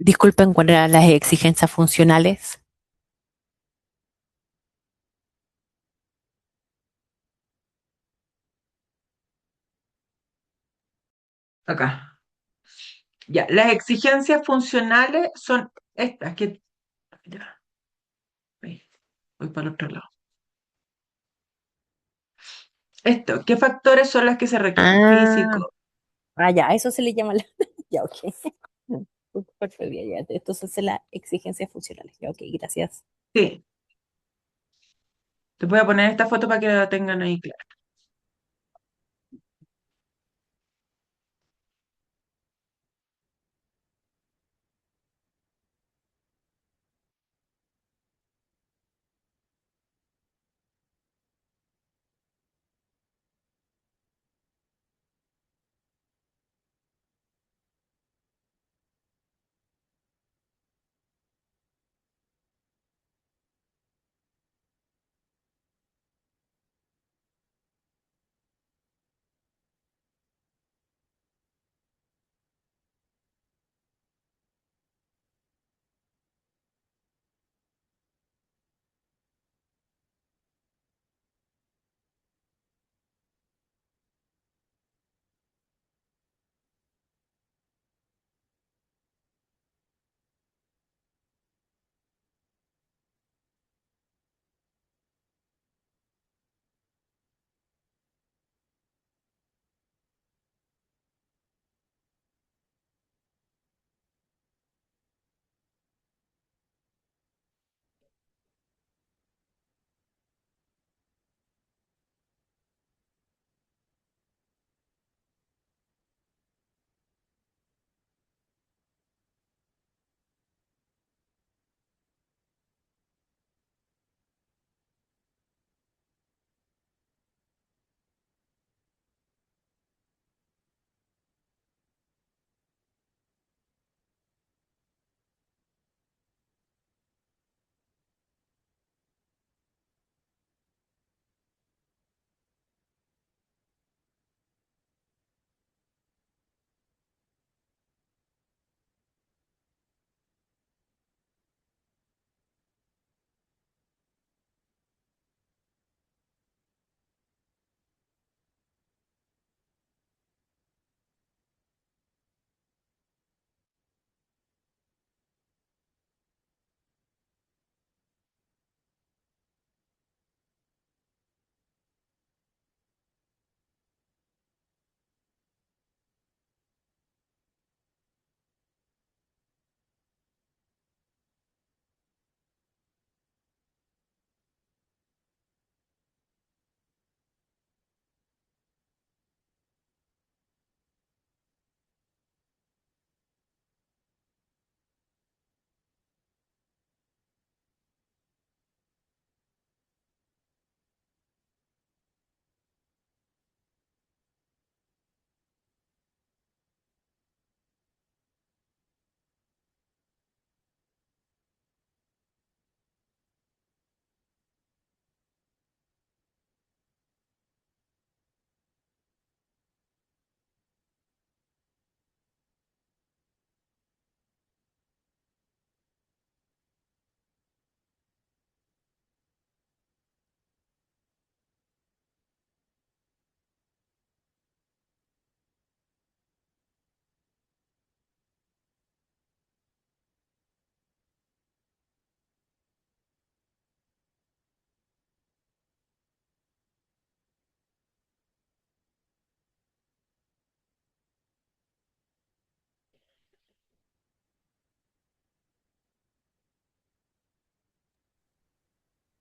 Disculpen, ¿cuáles eran las exigencias funcionales? Acá. Ya, las exigencias funcionales son estas que... Ya, voy para el otro lado. Esto, ¿qué factores son las que se requieren? Ah, Físico. ya, eso se le llama la... Ya, ok. Perfecto, ya. Entonces, las exigencias funcionales. Ya, ok, gracias. Sí. Te voy a poner esta foto para que la tengan ahí clara.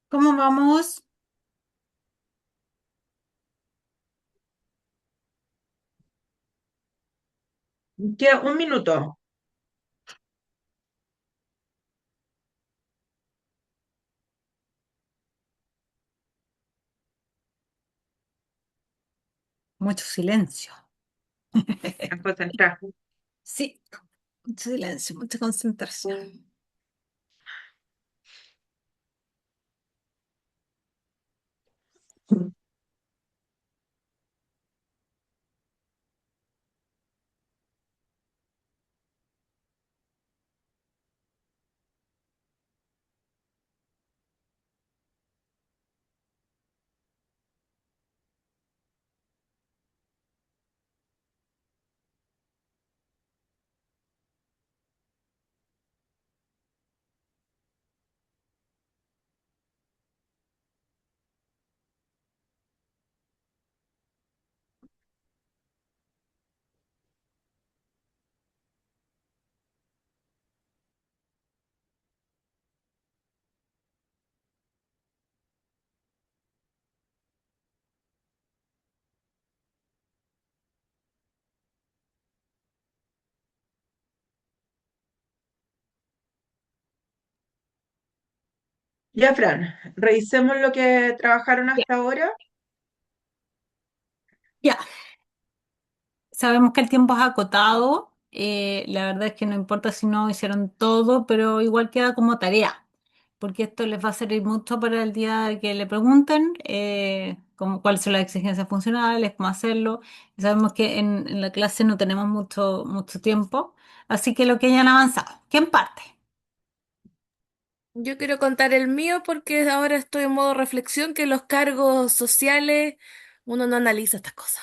¿Cómo vamos? Queda un minuto. Mucho silencio. A concentrar. Sí, mucho silencio, mucha concentración. Ya, Fran, revisemos lo que trabajaron Ya. hasta ahora. Ya. Sabemos que el tiempo es acotado. La verdad es que no importa si no hicieron todo, pero igual queda como tarea, porque esto les va a servir mucho para el día que le pregunten como cuáles son las exigencias funcionales, cómo hacerlo. Y sabemos que en la clase no tenemos mucho tiempo, así que lo que hayan avanzado. ¿Quién parte? Yo quiero contar el mío porque ahora estoy en modo reflexión que los cargos sociales uno no analiza estas cosas.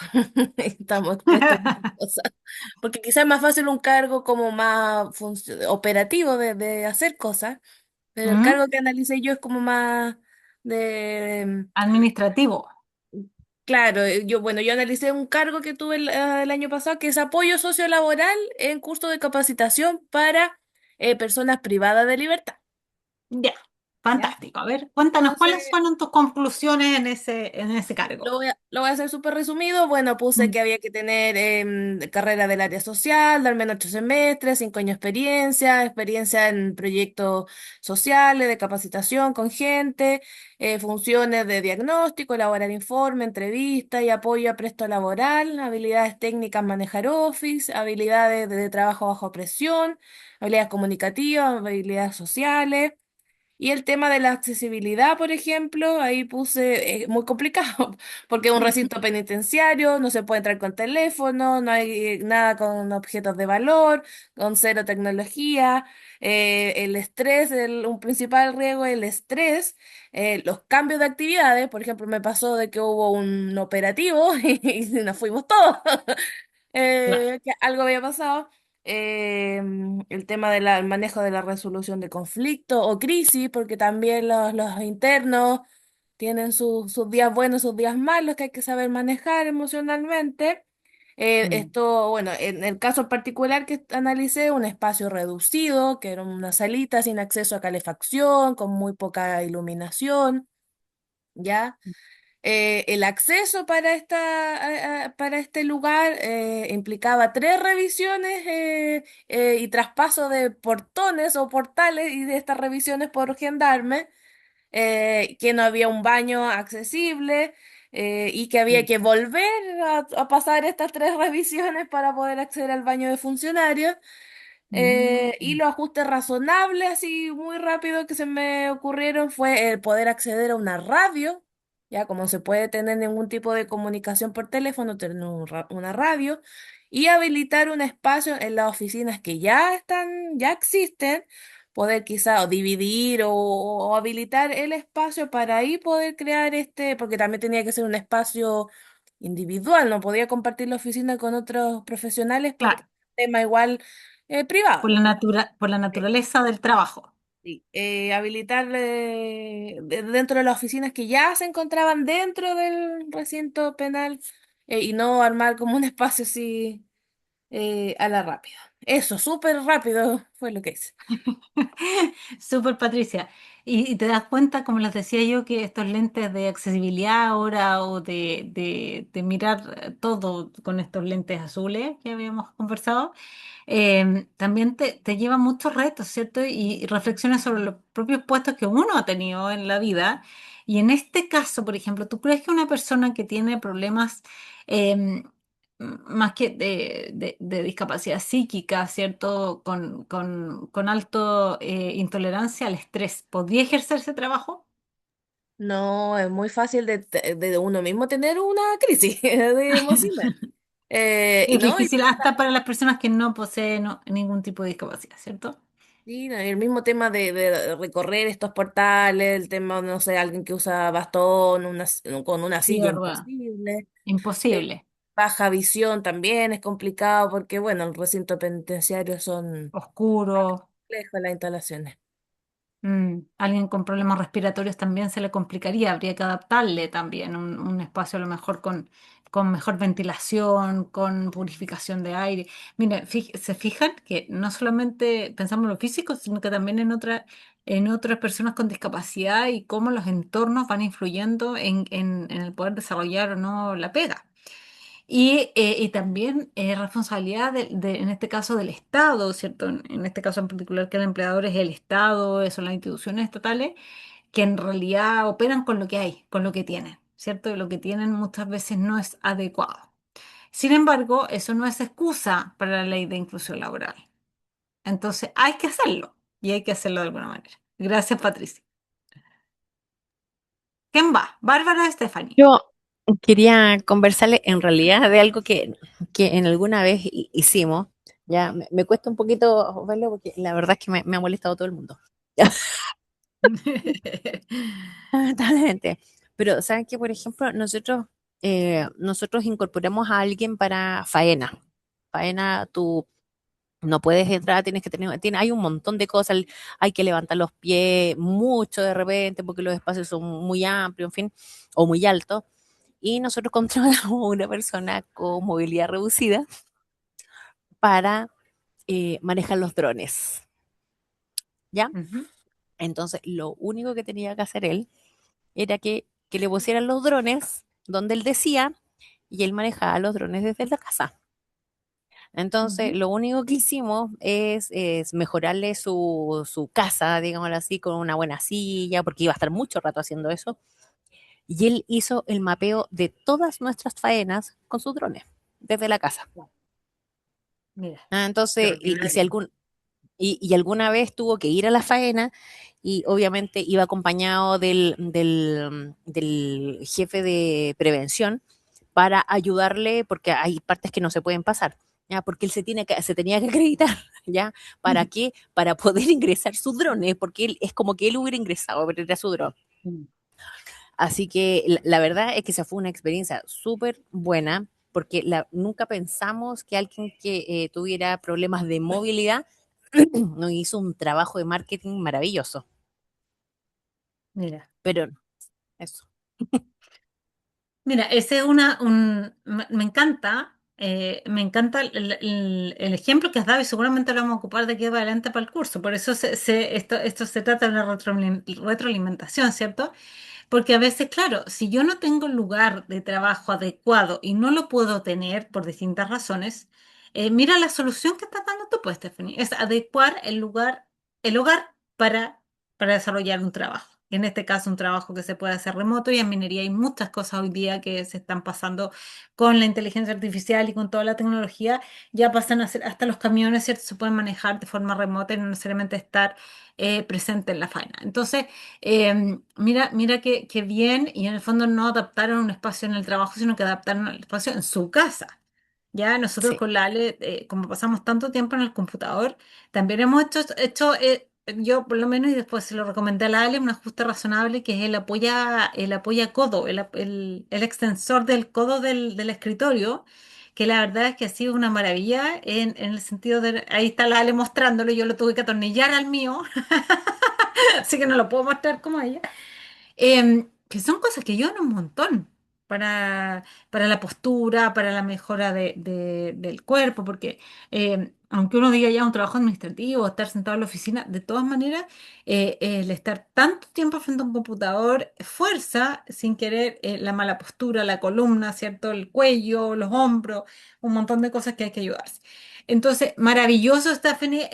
Estamos expuestos a muchas cosas. Porque quizás es más fácil un cargo como más operativo de hacer cosas, pero el ¿Mm? cargo que analicé yo es como más de... Administrativo. Claro, bueno, yo analicé un cargo que tuve el año pasado que es apoyo sociolaboral en curso de capacitación para personas privadas de libertad. Ya, ¿Ya? fantástico. A ver, cuéntanos Entonces, cuáles fueron tus conclusiones en ese cargo. lo voy a hacer súper resumido. Bueno, puse Mm, que había que tener carrera del área social, de al menos 8 semestres, 5 años de experiencia, experiencia en proyectos sociales, de capacitación con gente, funciones de diagnóstico, elaborar informe, entrevista y apoyo a presto laboral, habilidades técnicas, manejar Office, habilidades de trabajo bajo presión, habilidades comunicativas, habilidades sociales. Y el tema de la accesibilidad, por ejemplo, ahí puse muy complicado, porque es un recinto penitenciario, no se puede entrar con teléfono, no hay nada con objetos de valor, con cero tecnología, el estrés, un principal riesgo es el estrés, los cambios de actividades, por ejemplo, me pasó de que hubo un operativo y nos fuimos todos. claro. Que algo había pasado. El tema del manejo de la resolución de conflicto o crisis, porque también los internos tienen sus días buenos, sus días malos que hay que saber manejar emocionalmente. Mm, Esto, bueno, en el caso particular que analicé, un espacio reducido, que era una salita sin acceso a calefacción, con muy poca iluminación, ¿ya? El acceso para este lugar implicaba 3 revisiones y traspaso de portones o portales y de estas revisiones por gendarme, que no había un baño accesible y que había mm, que volver a pasar estas 3 revisiones para poder acceder al baño de funcionarios. Y mm, los ajustes razonables, así muy rápido que se me ocurrieron, fue el poder acceder a una radio, ya como se puede tener ningún tipo de comunicación por teléfono, tener una radio, y habilitar un espacio en las oficinas que ya están, ya existen, poder quizá o dividir o habilitar el espacio para ahí poder crear porque también tenía que ser un espacio individual, no podía compartir la oficina con otros profesionales porque claro, es un tema igual por privado. por la Sí, naturaleza del trabajo. sí. Habilitar dentro de las oficinas que ya se encontraban dentro del recinto penal y no armar como un espacio así a la rápida. Eso, súper rápido fue lo que hice. Súper, Patricia. Y te das cuenta, como les decía yo, que estos lentes de accesibilidad ahora o de mirar todo con estos lentes azules que habíamos conversado, también te lleva muchos retos, ¿cierto? Y reflexiones sobre los propios puestos que uno ha tenido en la vida. Y en este caso, por ejemplo, ¿tú crees que una persona que tiene problemas em, más que de discapacidad psíquica, ¿cierto? Con alto intolerancia al estrés, ¿podría ejercer ese trabajo? No, es muy fácil de uno mismo tener una crisis de emocional. Y Es no, difícil hasta para las personas que no poseen ningún tipo de discapacidad, ¿cierto? sí, no, y el mismo tema de recorrer estos portales, el tema, no sé, alguien que usa bastón, con una silla Sierra, imposible, eh, imposible, baja visión también es complicado porque, bueno, el recinto penitenciario son oscuro. lejos las instalaciones. Alguien con problemas respiratorios también se le complicaría, habría que adaptarle también un espacio a lo mejor con mejor ventilación, con purificación de aire. Mire, se fijan que no solamente pensamos en lo físico, sino que también en otras personas con discapacidad y cómo los entornos van influyendo en el poder desarrollar o no la pega. Y también responsabilidad en este caso del Estado, ¿cierto? En este caso en particular que el empleador es el Estado, son las instituciones estatales, que en realidad operan con lo que hay, con lo que tienen, ¿cierto? Y lo que tienen muchas veces no es adecuado. Sin embargo, eso no es excusa para la ley de inclusión laboral. Entonces, hay que hacerlo y hay que hacerlo de alguna manera. Gracias, Patricia. ¿Quién va? Bárbara o Stephanie. Yo quería conversarle en realidad de algo que en alguna vez hicimos. Ya me cuesta un poquito verlo porque la verdad es que me ha molestado todo el mundo. Lamentablemente. Pero saben que, por ejemplo, nosotros incorporamos a alguien para faena. Faena, tú no puedes entrar, tienes que hay un montón de cosas, hay que levantar los pies mucho de repente porque los espacios son muy amplios, en fin, o muy altos. Y nosotros contratamos a una persona con movilidad reducida para manejar los drones, ¿ya? Ujú. Entonces, lo único que tenía que hacer él era que le pusieran los drones donde él decía y él manejaba los drones desde la casa. Entonces, Ujú. lo único que hicimos es mejorarle su casa, digámoslo así, con una buena silla, porque iba a estar mucho rato haciendo eso. Y él hizo el mapeo de todas nuestras faenas con sus drones, desde la casa. Mira, Entonces, si extraordinario. y alguna vez tuvo que ir a la faena y obviamente iba acompañado del jefe de prevención para ayudarle porque hay partes que no se pueden pasar, ¿ya? Porque él se tenía que acreditar, ¿ya? ¿Para qué? Para poder ingresar sus drones, porque él, es como que él hubiera ingresado, pero era su dron. Así que la verdad es que esa fue una experiencia súper buena, porque nunca pensamos que alguien que tuviera problemas de movilidad nos hizo un trabajo de marketing maravilloso. Mira. Pero eso, Mira, ese es me encanta el ejemplo que has dado y seguramente lo vamos a ocupar de aquí para adelante para el curso. Por eso esto se trata de una retroalimentación, ¿cierto? Porque a veces, claro, si yo no tengo el lugar de trabajo adecuado y no lo puedo tener por distintas razones, mira la solución que estás dando tú, pues, Stephanie, es adecuar el hogar para desarrollar un trabajo. En este caso, un trabajo que se puede hacer remoto y en minería hay muchas cosas hoy día que se están pasando con la inteligencia artificial y con toda la tecnología, ya pasan a ser, hasta los camiones, ¿cierto? Se pueden manejar de forma remota y no necesariamente estar presente en la faena. Entonces, mira qué bien, y en el fondo no adaptaron un espacio en el trabajo, sino que adaptaron el espacio en su casa. Ya nosotros sí, con la Ale, como pasamos tanto tiempo en el computador, también hemos yo por lo menos, y después se lo recomendé a la Ale, un ajuste razonable que es el apoya codo, el extensor del codo del escritorio, que la verdad es que ha sido una maravilla en el sentido de, ahí está la Ale mostrándolo, yo lo tuve que atornillar al mío, así que no lo puedo mostrar como ella. Que son cosas que ayudan un montón para la postura, para la mejora del cuerpo, porque aunque uno diga ya un trabajo administrativo, estar sentado en la oficina, de todas maneras, el estar tanto tiempo frente a un computador fuerza sin querer la mala postura, la columna, ¿cierto? El cuello, los hombros, un montón de cosas que hay que ayudarse. Entonces, maravilloso, Stephanie,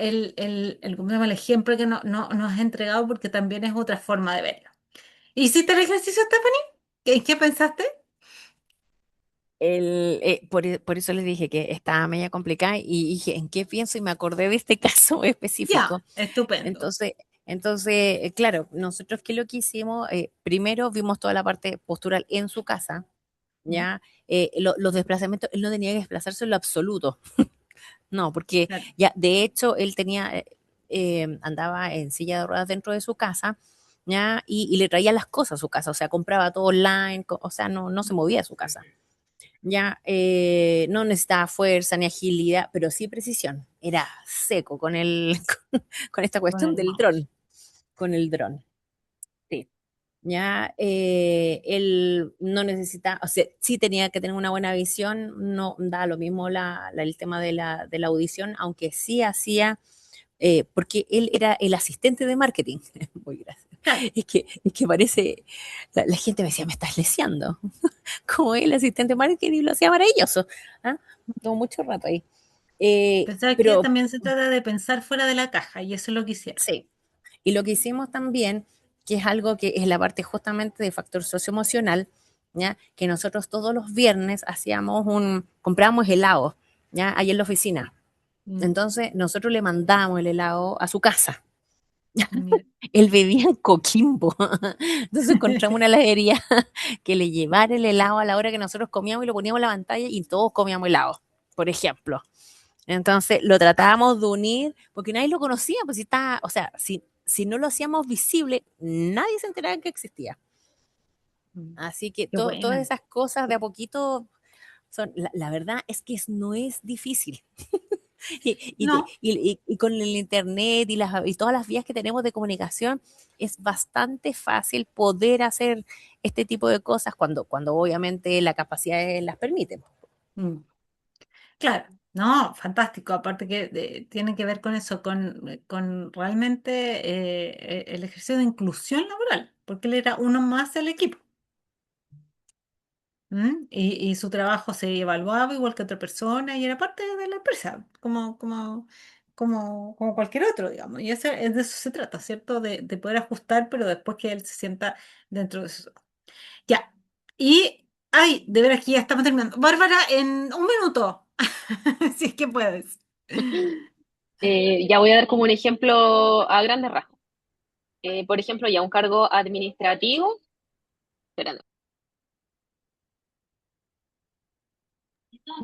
¿cómo se llama? El ejemplo que nos has entregado, porque también es otra forma de verlo. ¿Hiciste el ejercicio, Stephanie? ¿Qué pensaste? por eso les dije que estaba media complicada y dije, ¿en qué pienso? Y me acordé de este caso Ya, específico. estupendo. Entonces, claro, nosotros qué lo que hicimos, primero vimos toda la parte postural en su casa, Mm, ¿ya? Los desplazamientos, él no tenía que desplazarse en lo absoluto, no, porque claro. ya, de hecho, él andaba en silla de ruedas dentro de su casa, ¿ya? Y le traía las cosas a su casa, o sea, compraba todo online, o sea, no se movía a su casa, ¿ya? No necesitaba fuerza ni agilidad, pero sí precisión, era seco con esta Con cuestión el del mouse. dron, con el dron. Sí. Ya, él no necesita, o sea, sí tenía que tener una buena visión, no da lo mismo el tema de la audición, aunque sí hacía, porque él era el asistente de marketing. Muy gracioso. Claro, Es que parece, la gente me decía, me estás leseando, como el asistente de marketing lo hacía maravilloso, ¿ah? Tuvo mucho rato ahí. pensaba que Pero también se trata de pensar fuera de la caja y eso es lo que hicieron. sí, y lo que hicimos también, que es algo que es la parte justamente de factor socioemocional, ¿ya? Que nosotros todos los viernes compramos helado, ¿ya? Ahí en la oficina. Entonces, nosotros le mandamos el helado a su casa. Mira. Él vivía en Coquimbo. Entonces encontramos una heladería que le llevara el helado a la hora que nosotros comíamos y lo poníamos en la pantalla y todos comíamos helado, por ejemplo. Entonces lo tratábamos de unir porque nadie lo conocía, pues si está, o sea, si no lo hacíamos visible, nadie se enteraba que existía. Así que Qué todas buena. esas cosas de a poquito son, la verdad es que no es difícil. No, Y con el internet y todas las vías que tenemos de comunicación, es bastante fácil poder hacer este tipo de cosas cuando obviamente la capacidad las permite. mm, claro, no, fantástico. Aparte que tiene que ver con eso, con realmente el ejercicio de inclusión laboral, porque él era uno más del equipo. Y su trabajo se evaluaba igual que otra persona y era parte de la empresa, como cualquier otro, digamos. Y de eso se trata, ¿cierto? De poder ajustar, pero después que él se sienta dentro de eso. Ya. Y, ay, de ver aquí ya estamos terminando. Bárbara, en un minuto, si es que puedes. Ya voy a dar como un ejemplo a grandes rasgos. Por ejemplo, ya un cargo administrativo. Espera, no.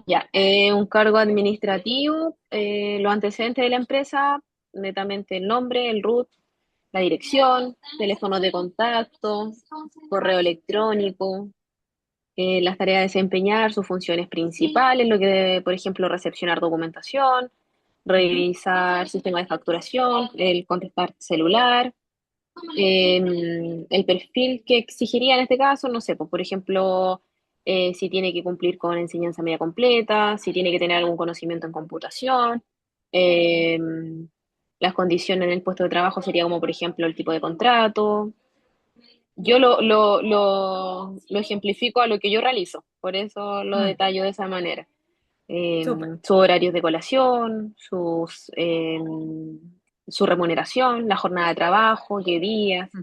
Ya, un cargo administrativo, los antecedentes de la empresa, netamente el nombre, el RUT, la dirección, teléfono de contacto, correo electrónico, las tareas a desempeñar, sus funciones principales, lo que debe, por ejemplo, recepcionar documentación, Ujú. revisar sistema de facturación, el contestar celular, el perfil que exigiría en este caso, no sé, pues, por ejemplo, si tiene que cumplir con enseñanza media completa, si tiene que tener algún conocimiento en computación. eh, las condiciones en el puesto de trabajo sería como, por ejemplo, el tipo de contrato. Yo lo ejemplifico a lo que yo realizo, por eso lo Mm, detallo de esa manera. súper. Sus horarios de colación, su remuneración, la jornada de trabajo, qué días. Mm,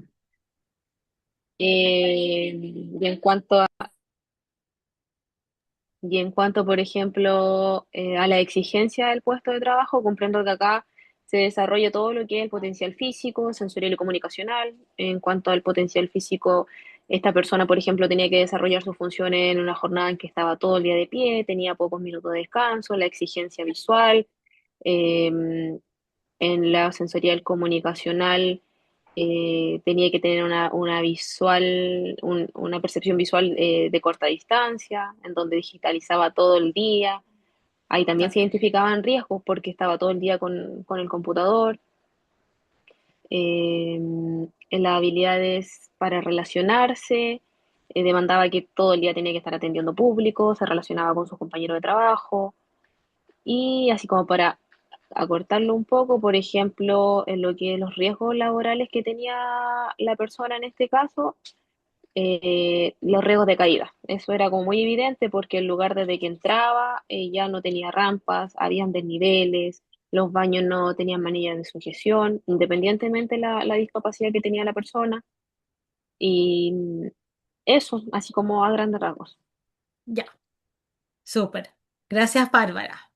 Y en cuanto por ejemplo, a la exigencia del puesto de trabajo, comprendo que acá se desarrolla todo lo que es el potencial físico, sensorial y comunicacional. En cuanto al potencial físico, esta persona, por ejemplo, tenía que desarrollar sus funciones en una jornada en que estaba todo el día de pie, tenía pocos minutos de descanso, la exigencia visual. eh, en la sensorial comunicacional tenía que tener una percepción visual de corta distancia, en donde digitalizaba todo el día. Ahí también se claro. identificaban riesgos porque estaba todo el día con el computador. En las habilidades para relacionarse, demandaba que todo el día tenía que estar atendiendo público, se relacionaba con sus compañeros de trabajo. Y así como para acortarlo un poco, por ejemplo, en lo que es los riesgos laborales que tenía la persona en este caso, los riesgos de caída. Eso era como muy evidente porque el lugar desde que entraba ya no tenía rampas, habían desniveles, los baños no tenían manillas de sujeción, independientemente la discapacidad que tenía la persona. Y eso, así como a grandes rasgos. Ya, súper. Gracias, Bárbara.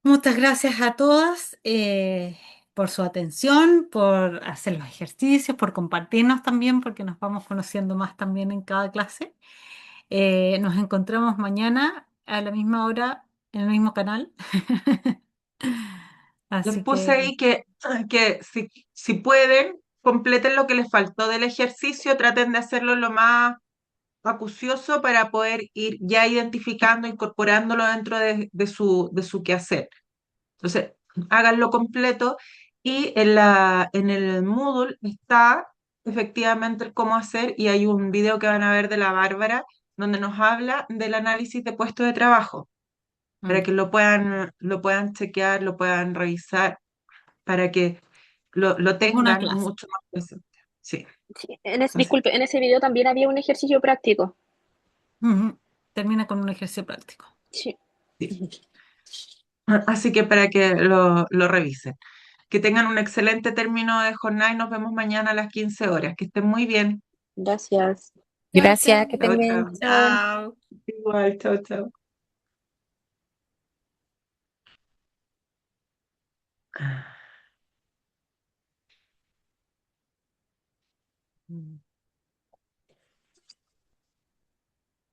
Muchas gracias a todas por su atención, por hacer los ejercicios, por compartirnos también, porque nos vamos conociendo más también en cada clase. Nos encontramos mañana a la misma hora en el mismo canal. Les Así puse que ahí que si pueden, completen lo que les faltó del ejercicio, traten de hacerlo lo más acucioso para poder ir ya identificando, incorporándolo dentro de su quehacer. Entonces, háganlo completo y en el Moodle está efectivamente el cómo hacer y hay un video que van a ver de la Bárbara donde nos habla del análisis de puestos de trabajo para mm, que lo puedan chequear, lo puedan revisar, para que lo es una tengan clase. mucho más presente. Sí, Sí, así, disculpe, en ese video también había un ejercicio práctico. Ujú. Termina con un ejercicio práctico. Sí. sí. Así que para que lo revisen. Que tengan un excelente término de jornada y nos vemos mañana a las 15 horas. Que estén muy bien. Gracias. Gracias, que Chao, tengan, chao. chao. Chao. Igual, chao, chao.